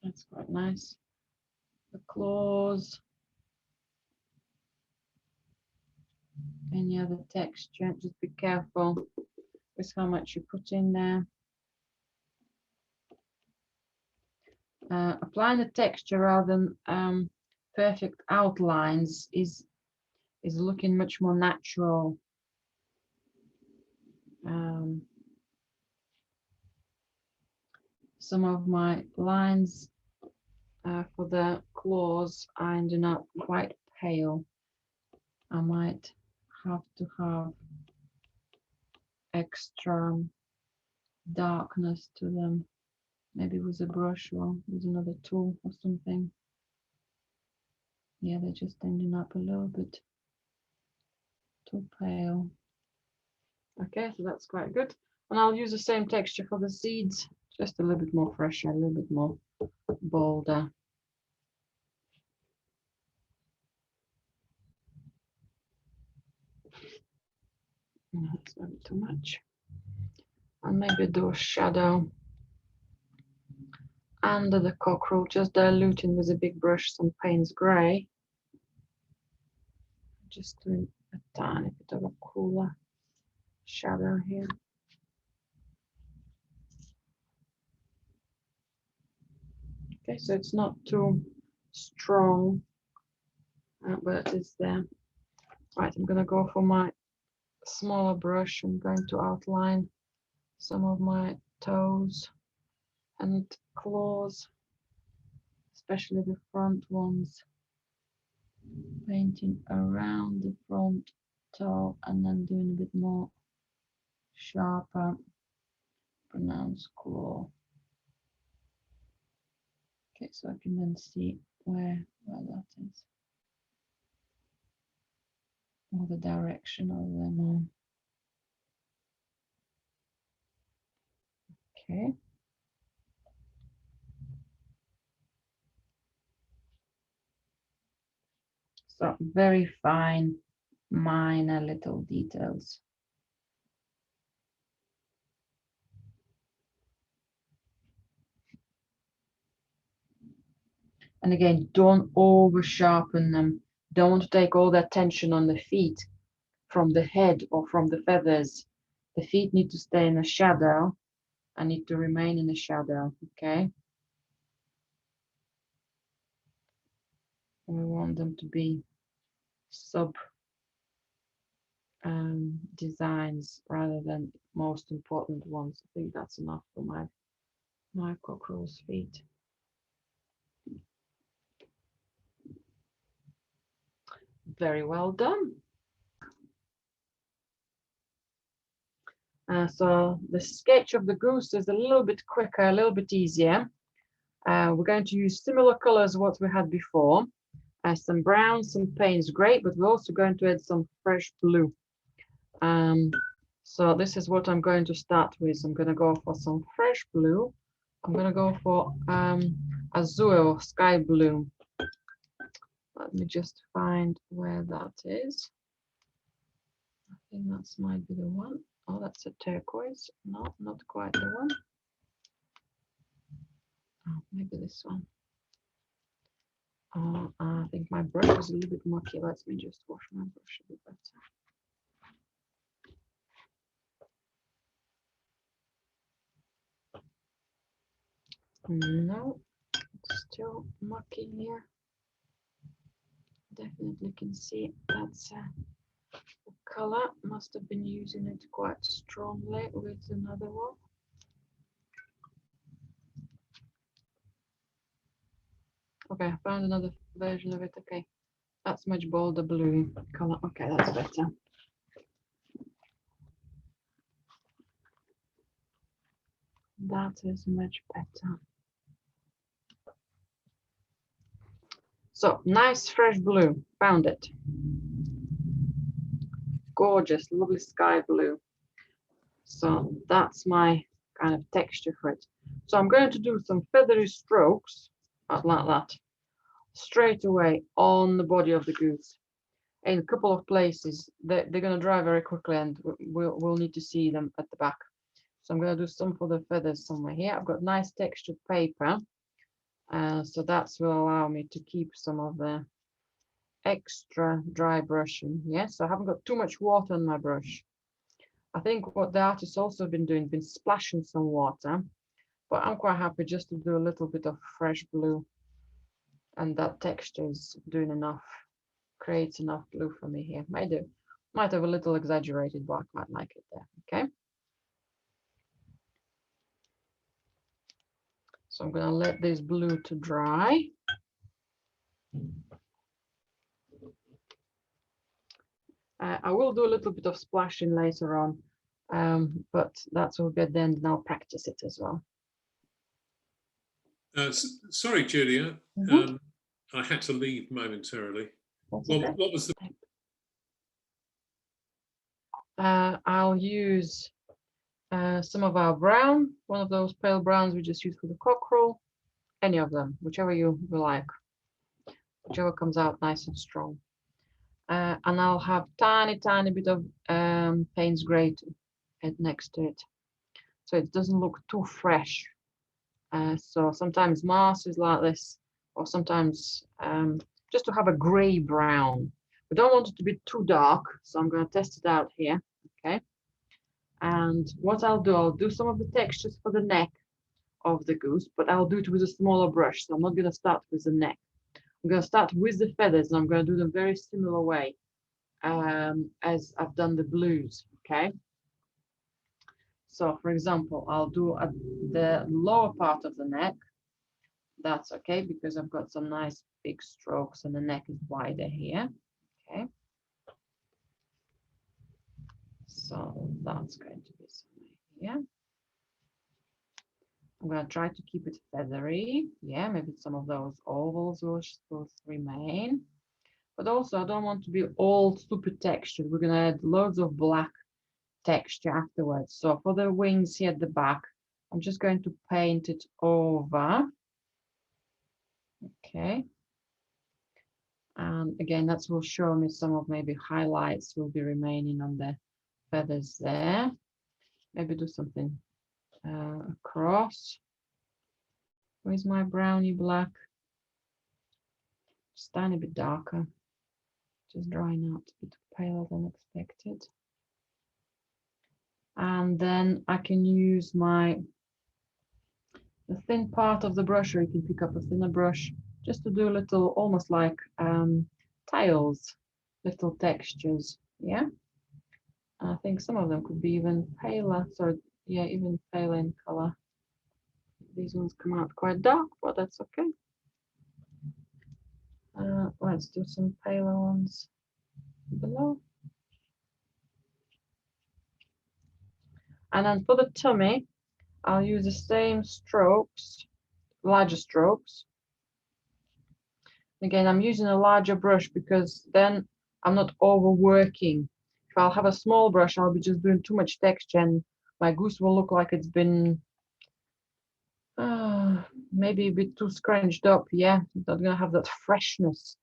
That's quite nice. The claws, any other texture, just be careful with how much you put in there. Applying the texture rather than perfect outlines is looking much more natural. Some of my lines for the claws are ending up quite pale. I might have to have extra darkness to them, maybe with a brush or with another tool or something. Yeah, they're just ending up a little bit too pale. Okay, so that's quite good. And I'll use the same texture for the seeds, just a little bit more fresher, a little bit more bolder. No, that's maybe too much. And maybe do a shadow under the cockerel, just diluting with a big brush some Payne's Grey. Just doing a tiny bit of a cooler shadow here. Okay, so it's not too strong, but it is there. Right, I'm gonna go for my smaller brush. I'm going to outline some of my toes and claws, especially the front ones, painting around the front toe and then doing a bit more sharper pronounced claw. Okay, so I can then see where that is, or the direction of them. Okay. So very fine, minor little details. And again, don't over sharpen them. Don't want to take all that tension on the feet from the head or from the feathers. The feet need to stay in the shadow and need to remain in the shadow, okay? We want them to be sub designs rather than most important ones. I think that's enough for my cockerel's feet. Very well done. So the sketch of the goose is a little bit quicker, a little bit easier. We're going to use similar colors what we had before. Some brown, some Payne's Great, but we're also going to add some fresh blue. So this is what I'm going to start with. I'm going to go for some fresh blue. I'm going to go for azure, sky blue. Let me just find where that is. I think that might be the one. Oh, that's a turquoise. No, not quite the one. Oh, maybe this one. Oh, I think my brush is a little bit mucky. Let me just wash my brush a bit better. No, it's still mucky here. Definitely can see that's the color. Must have been using it quite strongly with another one. Okay, I found another version of it. Okay, that's much bolder blue color. Okay, that's better. That is much better. So nice fresh blue, found it. Gorgeous, lovely sky blue. So that's my kind of texture for it. So I'm going to do some feathery strokes like that, straight away on the body of the goose. In a couple of places, they're going to dry very quickly, and we'll need to see them at the back. So I'm going to do some for the feathers somewhere here. I've got nice textured paper, so that will allow me to keep some of the extra dry brushing. Yes, I haven't got too much water on my brush. I think what the artist's also been doing, been splashing some water, but I'm quite happy just to do a little bit of fresh blue, and that texture is doing enough, creates enough blue for me here. Might have a little exaggerated, but I quite like it there. Okay. So I'm going to let this blue to dry. I will do a little bit of splashing later on, but that's all good then, and I'll practice it as well. Sorry, Julia, I had to leave momentarily. What was the... I'll use some of our brown, one of those pale browns we just used for the cockerel, any of them, whichever you like, whichever comes out nice and strong. And I'll have tiny bit of Payne's Great next to it, so it doesn't look too fresh. So sometimes Mars is like this, or sometimes just to have a grey brown. We don't want it to be too dark, so I'm going to test it out here. Okay. And what I'll do some of the textures for the neck of the goose, but I'll do it with a smaller brush. So I'm not going to start with the neck. I'm going to start with the feathers, and I'm going to do them very similar way as I've done the blues. Okay. So for example, I'll do the lower part of the neck. That's okay, because I've got some nice big strokes and the neck is wider here. Okay. So that's going to be somewhere here. I'm going to try to keep it feathery. Yeah, maybe some of those ovals will remain. But also, I don't want to be all super textured. We're going to add loads of black texture afterwards. So for the wings here at the back, I'm just going to paint it over. Okay. And again, that will show me some of maybe highlights will be remaining on the feathers there. Maybe do something across. Where's my brownie black? Just tiny bit darker. Just drying out a bit paler than expected. And then I can use the thin part of the brush, or you can pick up a thinner brush, just to do a little, almost like tiles, little textures, yeah? I think some of them could be even paler, so yeah, even paler in color. These ones come out quite dark, but that's okay. Let's do some paler ones below. And then for the tummy, I'll use the same strokes, larger strokes. Again, I'm using a larger brush because then I'm not overworking. If I'll have a small brush, I'll be just doing too much texture and my goose will look like it's been maybe a bit too scrunched up. Yeah, not gonna have that freshness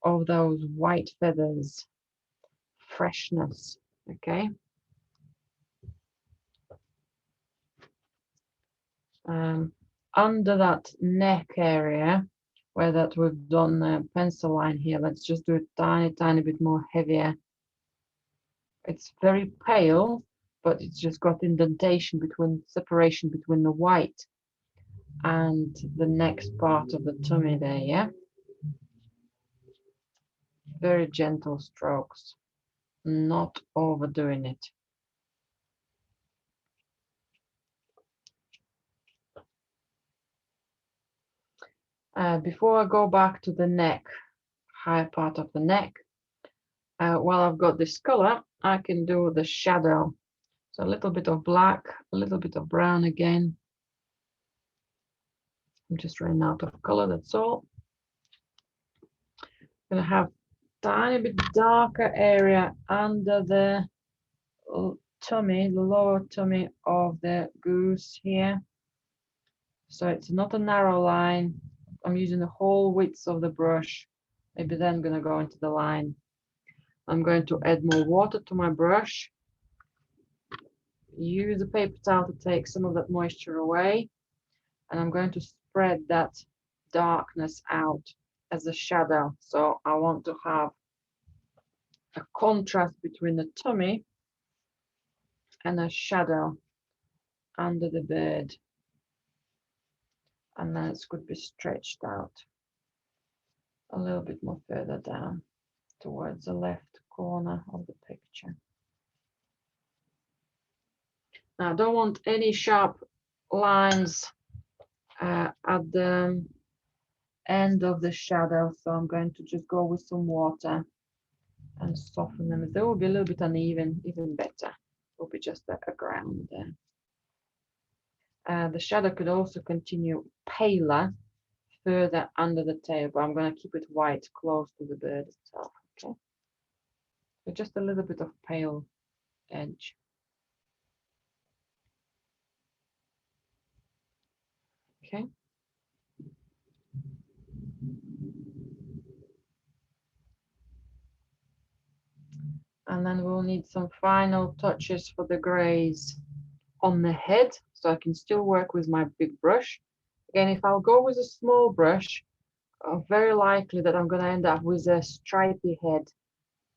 of those white feathers. Freshness, okay. Under that neck area where that we've done a pencil line here, let's just do a tiny bit more heavier. It's very pale, but it's just got indentation between, separation between the white and the next part of the tummy there, yeah? Very gentle strokes, not overdoing it. Before I go back to the neck, higher part of the neck, while I've got this color, I can do the shadow. So a little bit of black, a little bit of brown again. I'm just running out of color, that's all. I'm gonna have tiny bit darker area under the tummy, the lower tummy of the goose here. So it's not a narrow line. I'm using the whole width of the brush. Maybe then I'm gonna go into the line. I'm going to add more water to my brush. Use the paper towel to take some of that moisture away. And I'm going to spread that darkness out as a shadow. So I want to have a contrast between the tummy and a shadow under the bird. And then it could be stretched out a little bit more further down towards the left corner of the picture. Now I don't want any sharp lines at the end of the shadow, so I'm going to just go with some water and soften them. If they will be a little bit uneven, even better. It will be just a ground there. The shadow could also continue paler further under the tail, but I'm going to keep it white close to the bird itself. Okay, so just a little bit of pale edge. Okay. And then we'll need some final touches for the grays on the head, so I can still work with my big brush. Again, if I'll go with a small brush, very likely that I'm going to end up with a stripy head.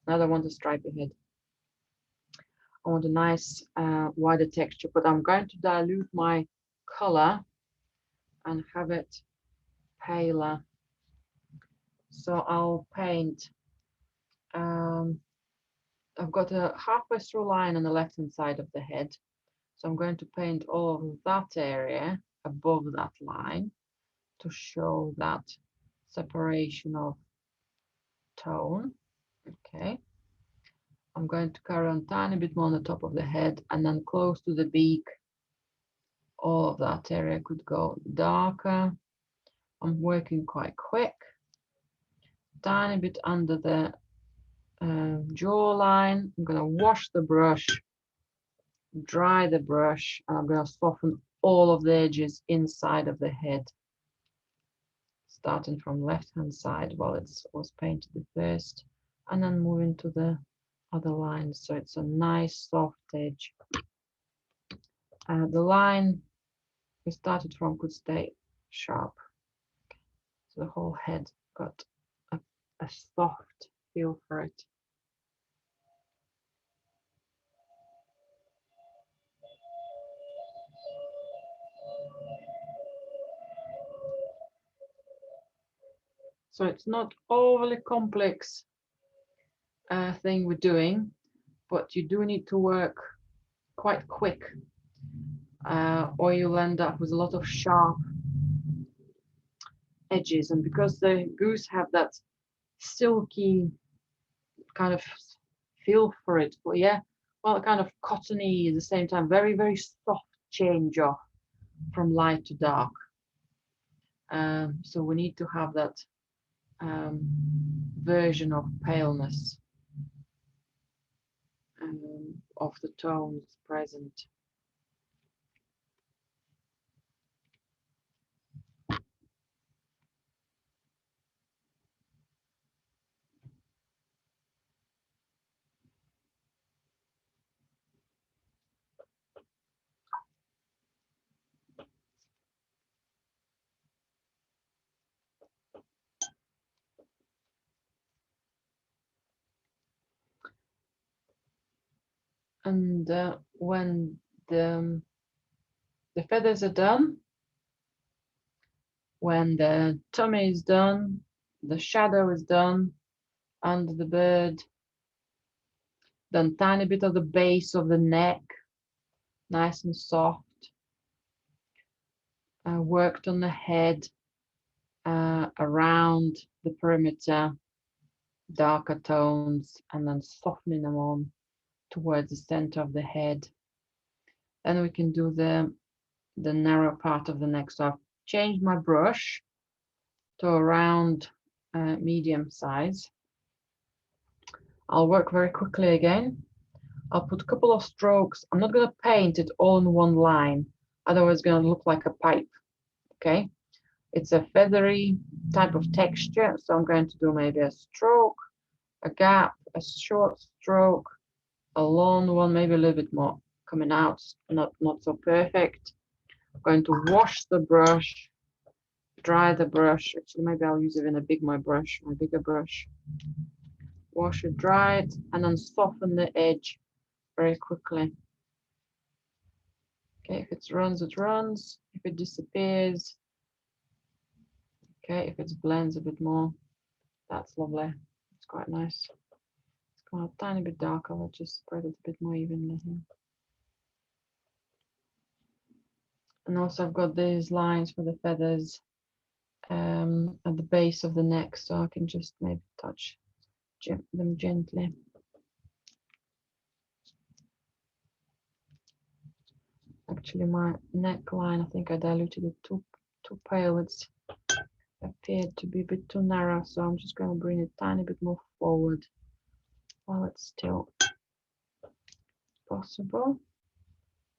I don't want a stripy head. I want a nice wider texture, but I'm going to dilute my color and have it paler. So I'll paint, I've got a halfway through line on the left hand side of the head. So I'm going to paint all of that area above that line to show that separation of tone. Okay. I'm going to carry on tiny bit more on the top of the head and then close to the beak. All of that area could go darker. I'm working quite quick. Tiny bit under the jawline. I'm going to wash the brush, dry the brush, and I'm going to soften all of the edges inside of the head. It's starting from left-hand side while it was painted the first, and then moving to the other line, so it's a nice soft edge. The line we started from could stay sharp, so the whole head got a soft feel for it. So it's not overly complex thing we're doing, but you do need to work quite quick, or you'll end up with a lot of sharp edges. And because the goose have that silky kind of feel for it, but yeah, well, kind of cottony at the same time, very, very soft change off from light to dark. So we need to have that version of paleness of the tones present. And when the feathers are done, when the tummy is done, the shadow is done under the bird, then tiny bit of the base of the neck, nice and soft, worked on the head, around the perimeter, darker tones, and then softening them on towards the center of the head. Then we can do the narrow part of the neck. So I've changed my brush to around medium size. I'll work very quickly again. I'll put a couple of strokes. I'm not going to paint it all in one line, otherwise it's going to look like a pipe. Okay, it's a feathery type of texture, so I'm going to do maybe a stroke, a gap, a short stroke, a long one, maybe a little bit more coming out, not so perfect. I'm going to wash the brush, dry the brush. Actually, maybe I'll use even a bigger brush. Wash it, dry it, and then soften the edge very quickly. Okay, if it runs, it runs. If it disappears, okay, if it blends a bit more, that's lovely. It's quite nice. It's gone a tiny bit darker. I'll just spread it a bit more evenly here. And also I've got these lines for the feathers at the base of the neck, so I can just maybe touch them gently. Actually, my neckline, I think I diluted it too pale. It's appeared to be a bit too narrow, so I'm just going to bring it a tiny bit more forward while it's still possible,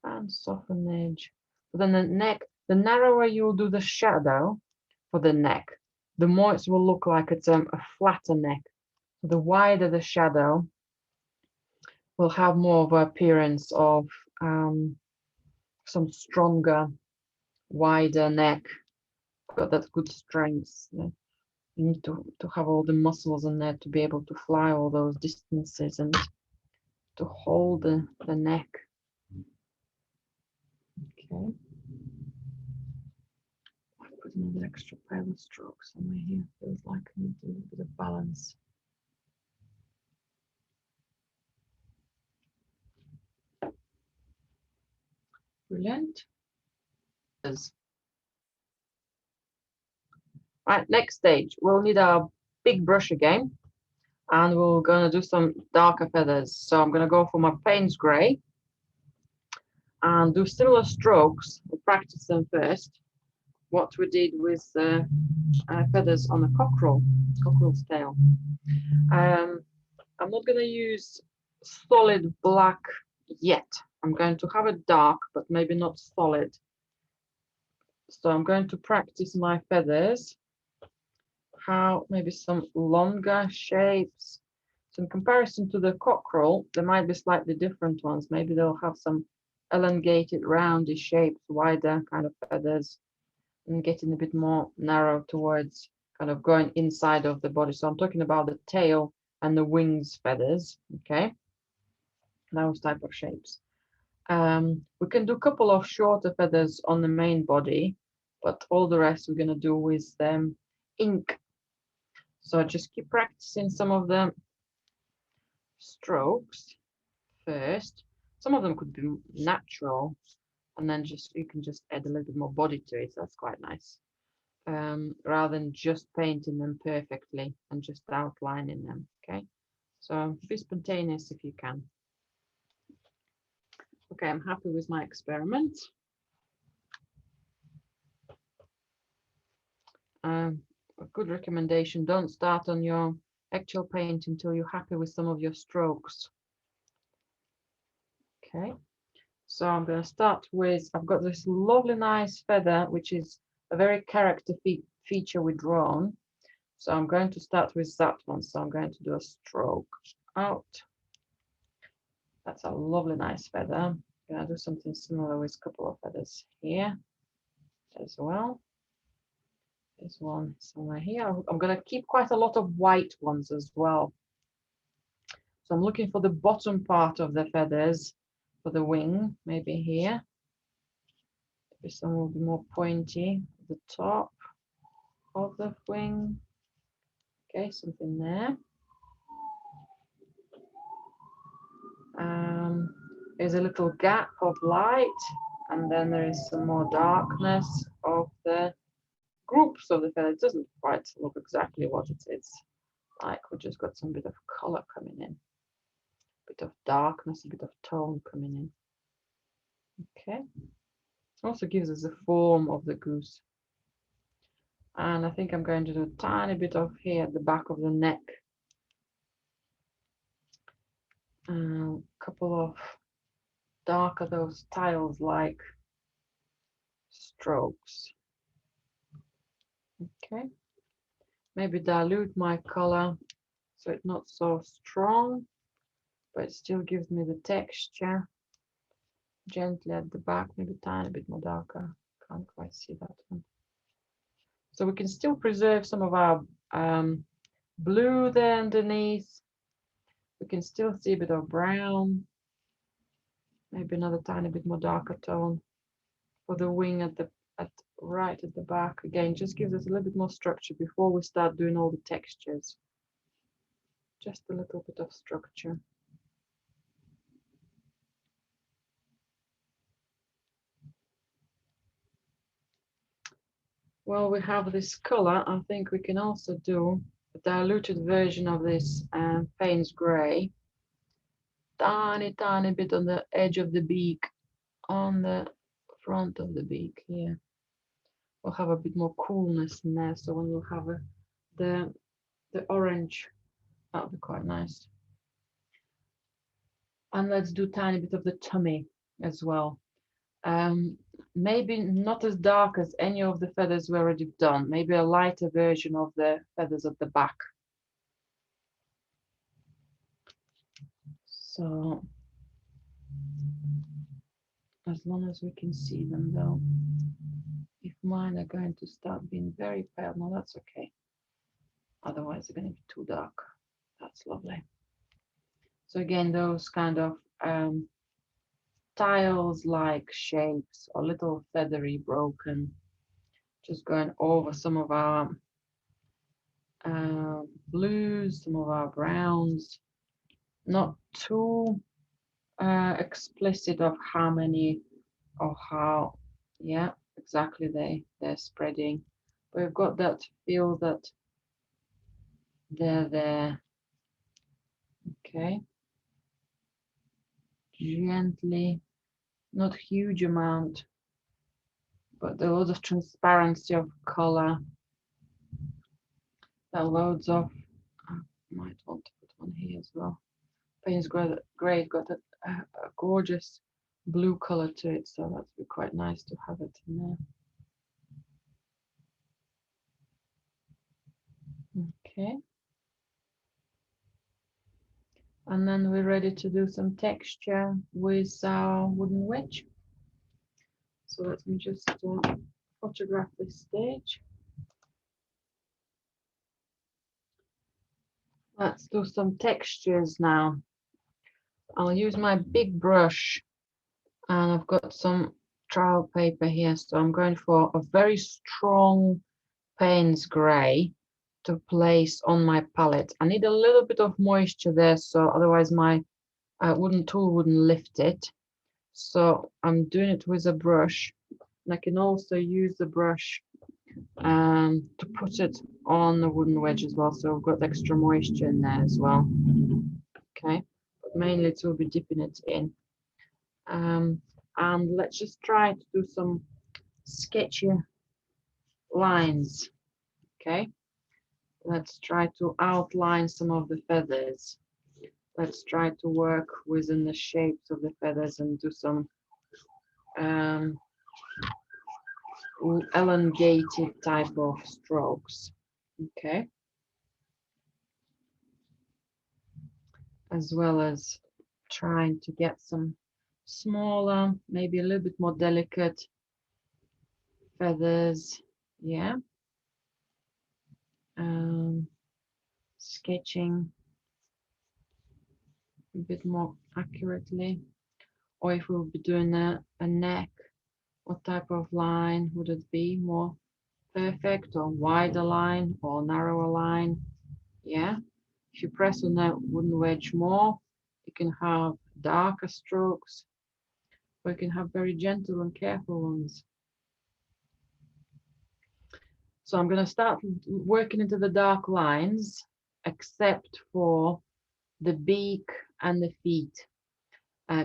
and soften the edge. But then the neck, the narrower you'll do the shadow for the neck, the more it will look like it's a flatter neck. The wider the shadow will have more of an appearance of some stronger, wider neck. Got that good strength. You need to have all the muscles in there to be able to fly all those distances and to hold the neck. Okay. I put another extra pale stroke somewhere here. Feels like I need a little bit of balance. Brilliant. Right, next stage, we'll need our big brush again, and we're gonna do some darker feathers. So I'm gonna go for my Payne's Grey and do similar strokes. We'll practice them first. What we did with the feathers on the cockerel's tail. I'm not gonna use solid black yet. I'm going to have it dark, but maybe not solid. So I'm going to practice my feathers how maybe some longer shapes. So in comparison to the cockerel, there might be slightly different ones. Maybe they'll have some elongated, roundish shapes, wider kind of feathers, and getting a bit more narrow towards kind of going inside of the body. So I'm talking about the tail and the wings feathers, okay? Those type of shapes. We can do a couple of shorter feathers on the main body, but all the rest we're going to do with ink. So just keep practicing some of the strokes first. Some of them could be natural, and then you can just add a little bit more body to it. That's quite nice. Rather than just painting them perfectly and just outlining them. Okay, so be spontaneous if you can. Okay, I'm happy with my experiment. A good recommendation, don't start on your actual paint until you're happy with some of your strokes. Okay, so I'm going to start with, I've got this lovely nice feather, which is a very character feature with drawn. So I'm going to start with that one. So I'm going to do a stroke out. That's a lovely nice feather. I'm going to do something similar with a couple of feathers here as well. There's one somewhere here. I'm going to keep quite a lot of white ones as well. So I'm looking for the bottom part of the feathers for the wing, maybe here. Maybe some will be more pointy at the top of the wing. Okay, something there. There's a little gap of light, and then there is some more darkness of the groups of the feather. It doesn't quite look exactly what it is like. We just got some bit of color coming in, a bit of darkness, a bit of tone coming in. Okay, also gives us the form of the goose. And I think I'm going to do a tiny bit of here at the back of the neck. A couple of darker, those tiles like strokes. Okay, maybe dilute my color so it's not so strong, but it still gives me the texture. Gently at the back, maybe a tiny bit more darker. Can't quite see that one. So we can still preserve some of our blue there underneath. We can still see a bit of brown. Maybe another tiny bit more darker tone for the wing right at the back. Again, just gives us a little bit more structure before we start doing all the textures. Just a little bit of structure. Well, we have this color. I think we can also do a diluted version of this Payne's Grey. Tiny bit on the edge of the beak, on the front of the beak here. We'll have a bit more coolness in there, so when we'll have the orange, that'll be quite nice. And let's do a tiny bit of the tummy as well. Maybe not as dark as any of the feathers we already done. Maybe a lighter version of the feathers at the back. So as long as we can see them though. If mine are going to start being very pale, no, that's okay. Otherwise they're going to be too dark. That's lovely. So again, those kind of tiles like shapes or little feathery broken, just going over some of our blues, some of our browns, not too explicit of how many or how, yeah, exactly they're spreading, but we've got that feel that they're there. Okay, gently, not huge amount, but there loads of transparency of color. There are loads of, I might want to put one here as well. Payne's Grey got a gorgeous blue color to it, so that'd be quite nice to have it in there. Okay. And then we're ready to do some texture with our wooden wedge. So let me just photograph this stage. Let's do some textures now. I'll use my big brush, and I've got some trial paper here, so I'm going for a very strong Payne's grey to place on my palette. I need a little bit of moisture there, so otherwise my wooden tool wouldn't lift it. So I'm doing it with a brush, and I can also use the brush to put it on the wooden wedge as well, so I've got extra moisture in there as well. Okay, but mainly it will be dipping it in. And let's just try to do some sketchy lines. Okay, let's try to outline some of the feathers. Let's try to work within the shapes of the feathers and do some elongated type of strokes. Okay, as well as trying to get some smaller, maybe a little bit more delicate feathers. Yeah, sketching a bit more accurately. Or if we'll be doing a neck, what type of line would it be? More perfect, or wider line, or narrower line? Yeah, if you press on that wooden wedge more, you can have darker strokes, or you can have very gentle and careful ones. So I'm going to start working into the dark lines, except for the beak and the feet,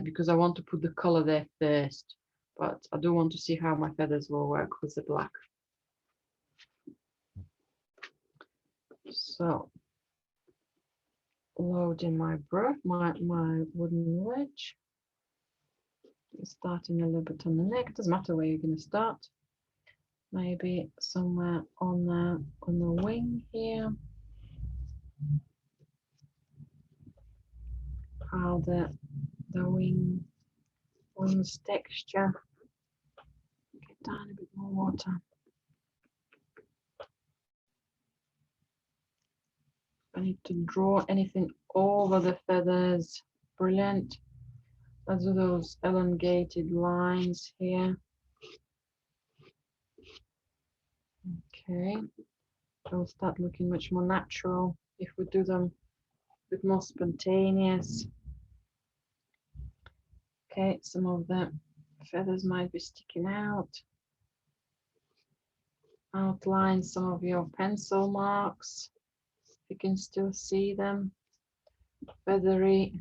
because I want to put the color there first, but I do want to see how my feathers will work with the black. So loading my brush, my wooden wedge, starting a little bit on the neck. Doesn't matter where you're going to start. Maybe somewhere on the wing here. How the wings texture. Get a tiny bit more water. I need to draw anything over the feathers. Brilliant. Let's do those elongated lines here. Okay, they'll start looking much more natural if we do them a bit more spontaneous. Okay, some of the feathers might be sticking out. Outline some of your pencil marks. You can still see them. Feathery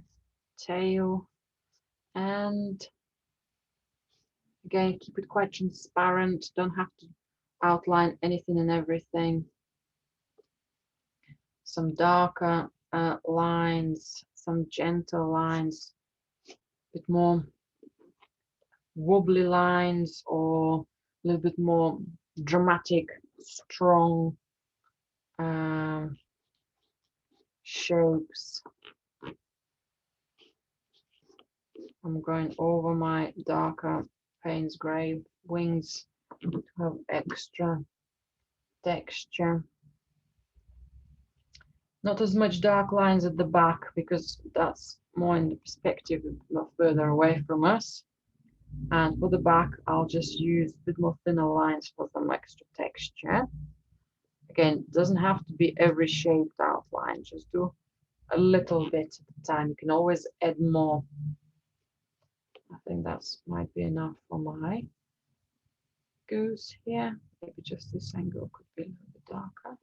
tail, and again, keep it quite transparent. Don't have to outline anything and everything. Some darker lines, some gentle lines, a bit more wobbly lines, or a little bit more dramatic, strong shapes. I'm going over my darker Payne's grey wings to have extra texture. Not as much dark lines at the back, because that's more in the perspective, not further away from us. And for the back, I'll just use a bit more thinner lines for some extra texture. Again, it doesn't have to be every shaped outline, just do a little bit at a time. You can always add more. I think that's might be enough for my goose here. Maybe just this angle could be a little bit darker.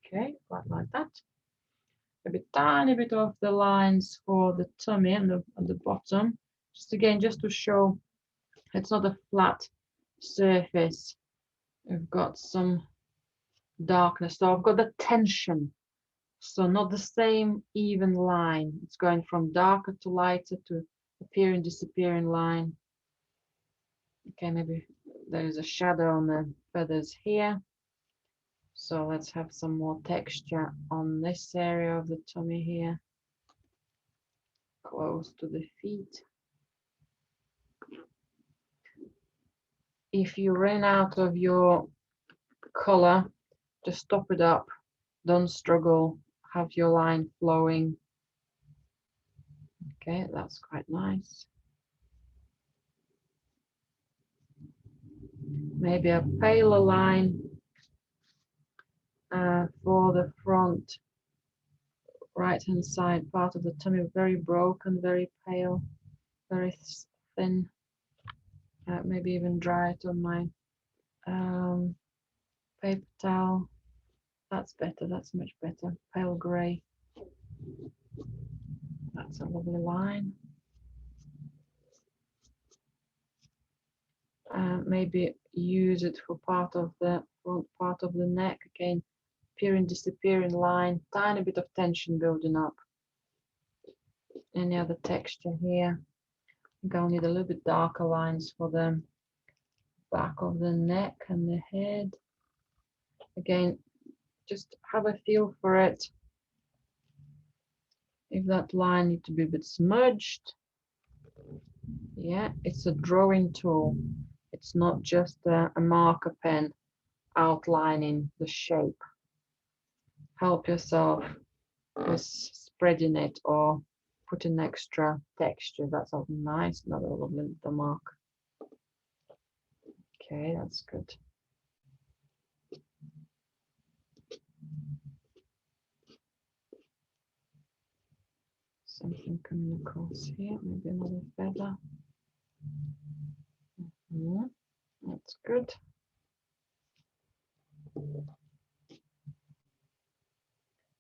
Okay, quite like that. Maybe a tiny bit of the lines for the tummy and the bottom. Just again, just to show it's not a flat surface. We've got some darkness. So I've got the tension. So not the same even line. It's going from darker to lighter to appearing, disappearing line. Okay, maybe there is a shadow on the feathers here. So let's have some more texture on this area of the tummy here, close to the feet. If you run out of your color, just top it up. Don't struggle. Have your line flowing. Okay, that's quite nice. Maybe a paler line for the front right hand side part of the tummy, very broken, very pale, very thin. Maybe even dry it on my paper towel. That's better, that's much better. Pale grey. That's a lovely line. Maybe use it for part of the front part of the neck. Again, appearing, disappearing line, tiny bit of tension building up. Any other texture here? I think I'll need a little bit darker lines for the back of the neck and the head. Again, just have a feel for it. If that line needs to be a bit smudged. Yeah, it's a drawing tool. It's not just a marker pen outlining the shape. Help yourself with spreading it or putting extra texture. That's all nice. Another lovely little mark. Okay, that's good. Something coming across here, maybe another feather. That's good.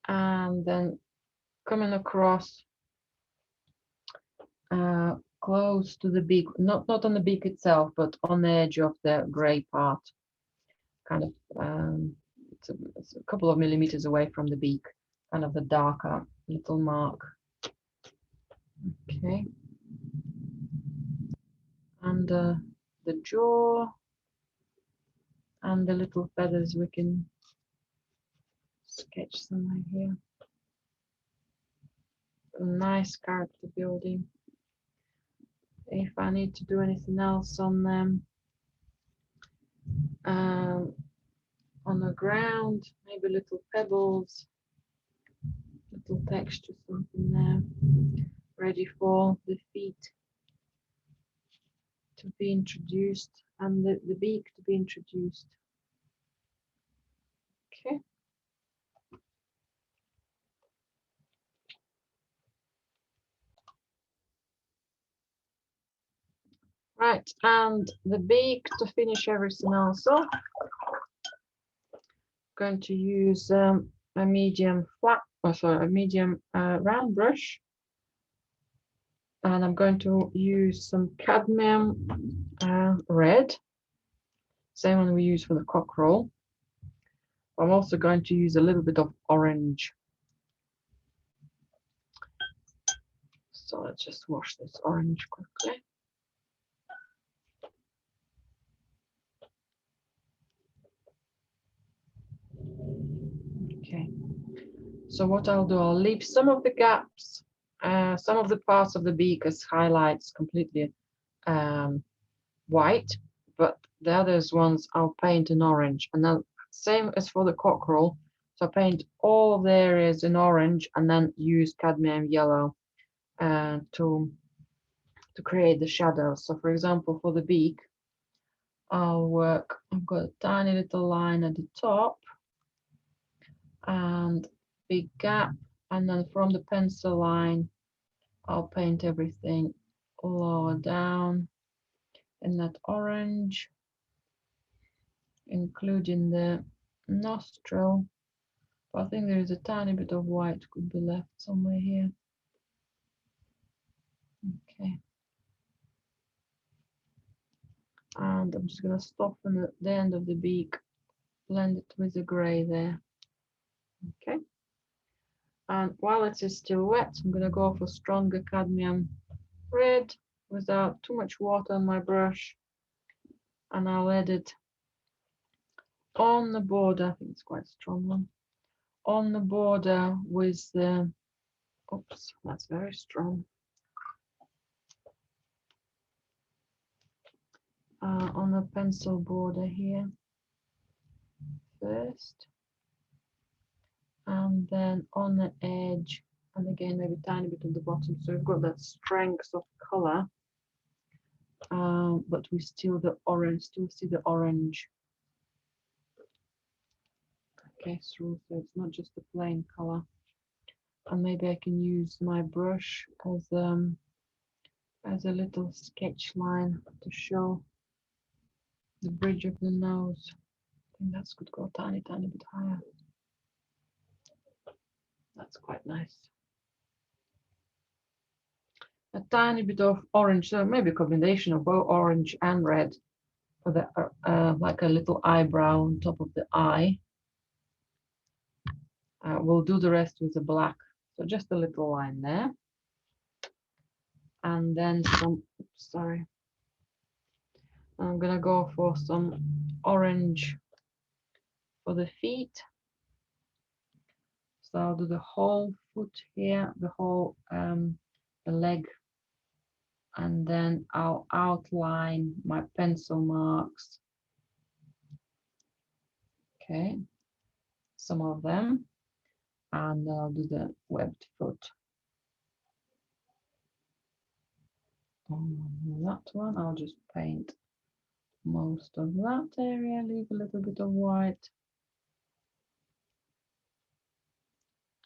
And then coming across close to the beak, not on the beak itself, but on the edge of the grey part, kind of it's a couple of millimeters away from the beak, kind of the darker little mark. Okay, and the jaw and the little feathers, we can sketch somewhere here. A nice character building. If I need to do anything else on them, on the ground, maybe little pebbles, little texture, something there, ready for the feet to be introduced and the beak to be introduced. Okay. Right, and the beak to finish everything else off. Going to use a medium flat, a medium round brush, and I'm going to use some cadmium red, same one we use for the cockerel. I'm also going to use a little bit of orange. So let's just wash this orange quickly. Okay, so what I'll do, I'll leave some of the gaps, some of the parts of the beak as highlights completely white, but the others ones I'll paint in orange. And then same as for the cockerel, so I paint all of the areas in orange and then use cadmium yellow to create the shadows. So for example, for the beak, I've got a tiny little line at the top and big gap, and then from the pencil line I'll paint everything lower down in that orange, including the nostril. But I think there is a tiny bit of white could be left somewhere here. Okay, and I'm just going to soften the end of the beak, blend it with the grey there. Okay, and while it is still wet, I'm going to go for stronger cadmium red without too much water on my brush. and I'll add it on the border. I think it's quite a strong one. On the border with the, oops, that's very strong. On the pencil border here first, and then on the edge, and again maybe a tiny bit at the bottom, so we've got that strength of color, but we still see the orange. Okay, through, so it's not just a plain color. And maybe I can use my brush as a little sketch line to show the bridge of the nose. I think that's could go a tiny bit higher. That's quite nice. A tiny bit of orange, so maybe a combination of both orange and red for the like a little eyebrow on top of the eye. We'll do the rest with the black, so just a little line there, and then some. Sorry, I'm gonna go for some orange for the feet. So I'll do the whole foot here, the whole the leg, and then I'll outline my pencil marks. Okay, some of them, and I'll do the webbed foot. On that one, I'll just paint most of that area, leave a little bit of white.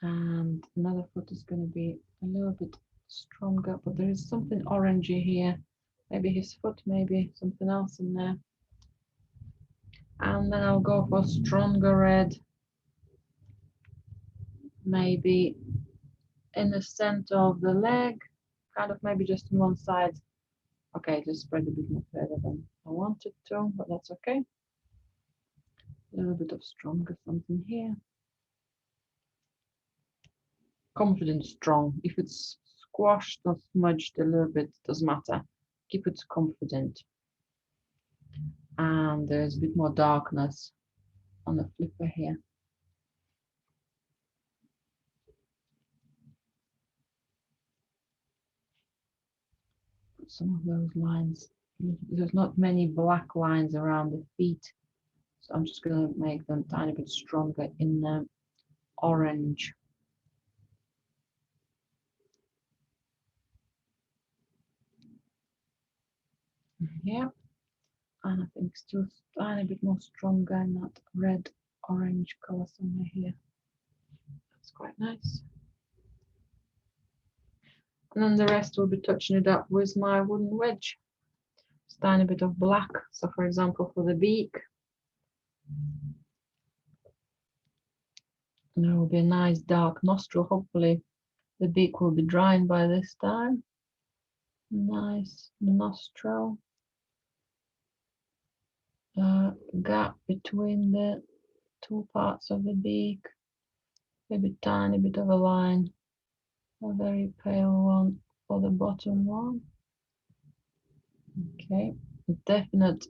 And another foot is going to be a little bit stronger, but there is something orangey here. Maybe his foot, maybe something else in there. And then I'll go for stronger red, maybe in the center of the leg, kind of maybe just on one side. Okay, just spread a bit more further than I wanted to, but that's okay. A little bit of stronger something here. Confident strong. If it's squashed or smudged a little bit, doesn't matter. Keep it confident. And there's a bit more darkness on the flipper here. Put some of those lines. There's not many black lines around the feet, so I'm just going to make them a tiny bit stronger in the orange. Yeah, and I think still a tiny bit more stronger in that red orange color somewhere here. That's quite nice. And then the rest will be touching it up with my wooden wedge. Just a tiny bit of black. So for example, for the beak, there will be a nice dark nostril. Hopefully the beak will be drying by this time. Nice nostril. Gap between the two parts of the beak. Maybe a tiny bit of a line. A very pale one for the bottom one. Okay, a definite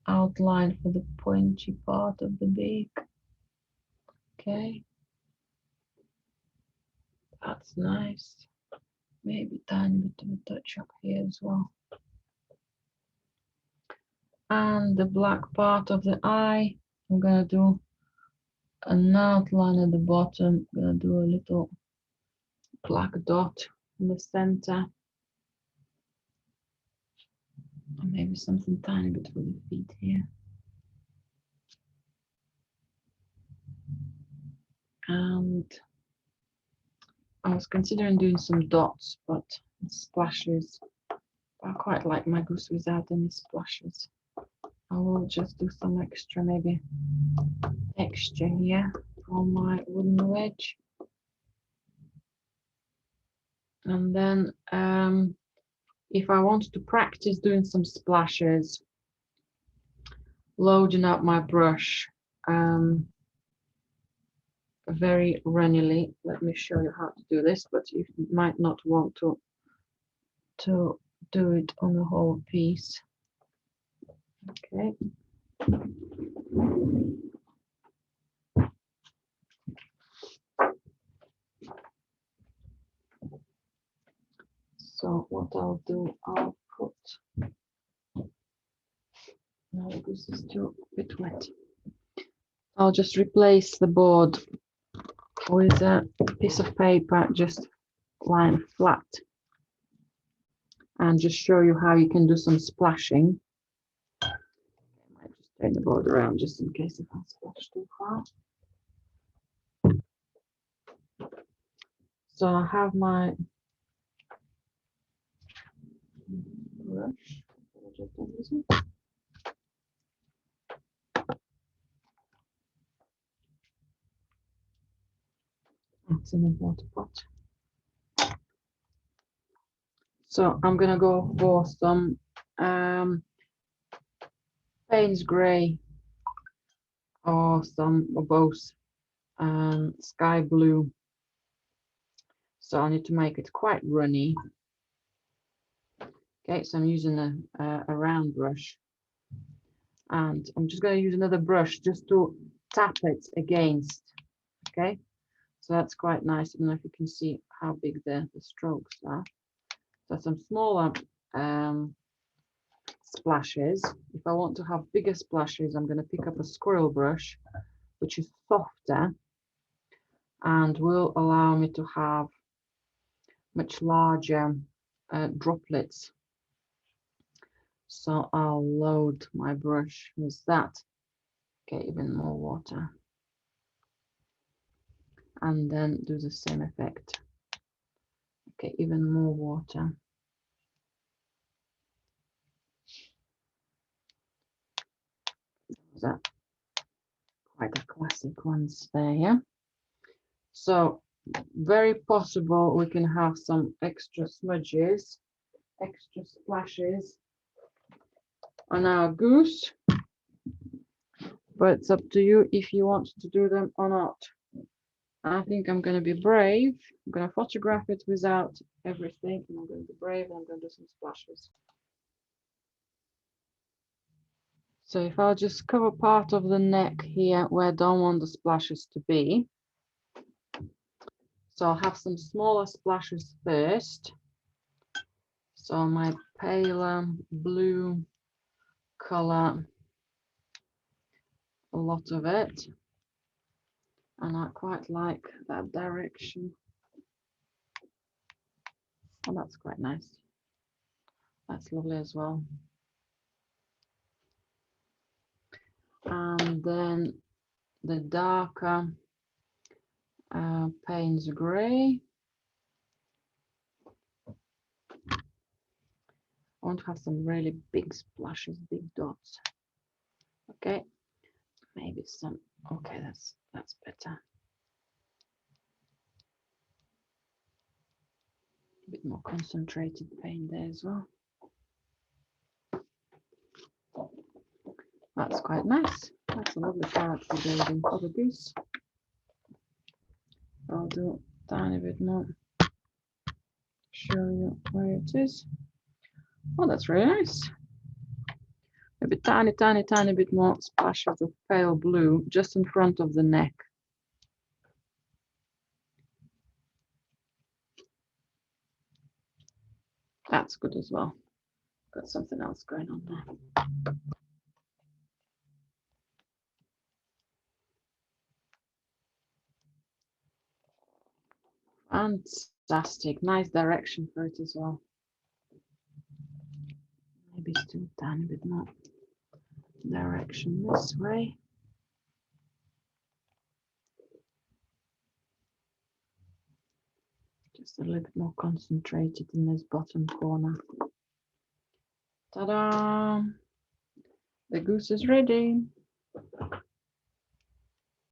outline for the pointy part of the beak. Okay, that's nice. Maybe a tiny bit of a touch up here as well. And the black part of the eye, I'm gonna do an outline at the bottom. I'm gonna do a little black dot in the center. And maybe something tiny bit for the feet here. And I was considering doing some dots, but splashes. I quite like my goose without any splashes. I will just do some extra, maybe texture here on my wooden wedge. And then if I want to practice doing some splashes, loading up my brush very runnily. Let me show you how to do this, but you might not want to do it on the whole piece. Okay. So what I'll do, I'll put, no, this is still a bit wet. I'll just replace the board with a piece of paper, just lying flat, and just show you how you can do some splashing. I might just turn the board around just in case if I splash too far. So I have my brush. It's in the water pot. So I'm gonna go for some Payne's grey or some or both sky blue. So I need to make it quite runny. Okay, so I'm using a round brush, and I'm just going to use another brush just to tap it against. Okay, so that's quite nice. I don't know if you can see how big the strokes are. So some smaller splashes. If I want to have bigger splashes, I'm going to pick up a squirrel brush, which is softer and will allow me to have much larger droplets. So I'll load my brush with that. Okay, even more water. And then do the same effect. Okay, even more water. That quite a classic ones there, yeah. So very possible we can have some extra smudges, extra splashes on our goose, but it's up to you if you want to do them or not. I think I'm going to be brave. I'm going to photograph it without everything, and I'm going to be brave, and I'm going to do some splashes. So if I'll just cover part of the neck here where I don't want the splashes to be. So I'll have some smaller splashes first. So my paler blue color, a lot of it. And I quite like that direction. Oh, that's quite nice. That's lovely as well. And then the darker Payne's grey. I want to have some really big splashes, big dots. Okay, maybe some. Okay, that's better. A bit more concentrated paint there as well. That's quite nice. That's a lovely character building for the goose. I'll do a tiny bit more. Show you where it is. Oh, that's really nice. Maybe tiny bit more splashes of pale blue just in front of the neck. That's good as well. Got something else going on there. Fantastic. Nice direction for it as well. Maybe still a tiny bit more direction this way. Just a little bit more concentrated in this bottom corner. Ta-da! The goose is ready.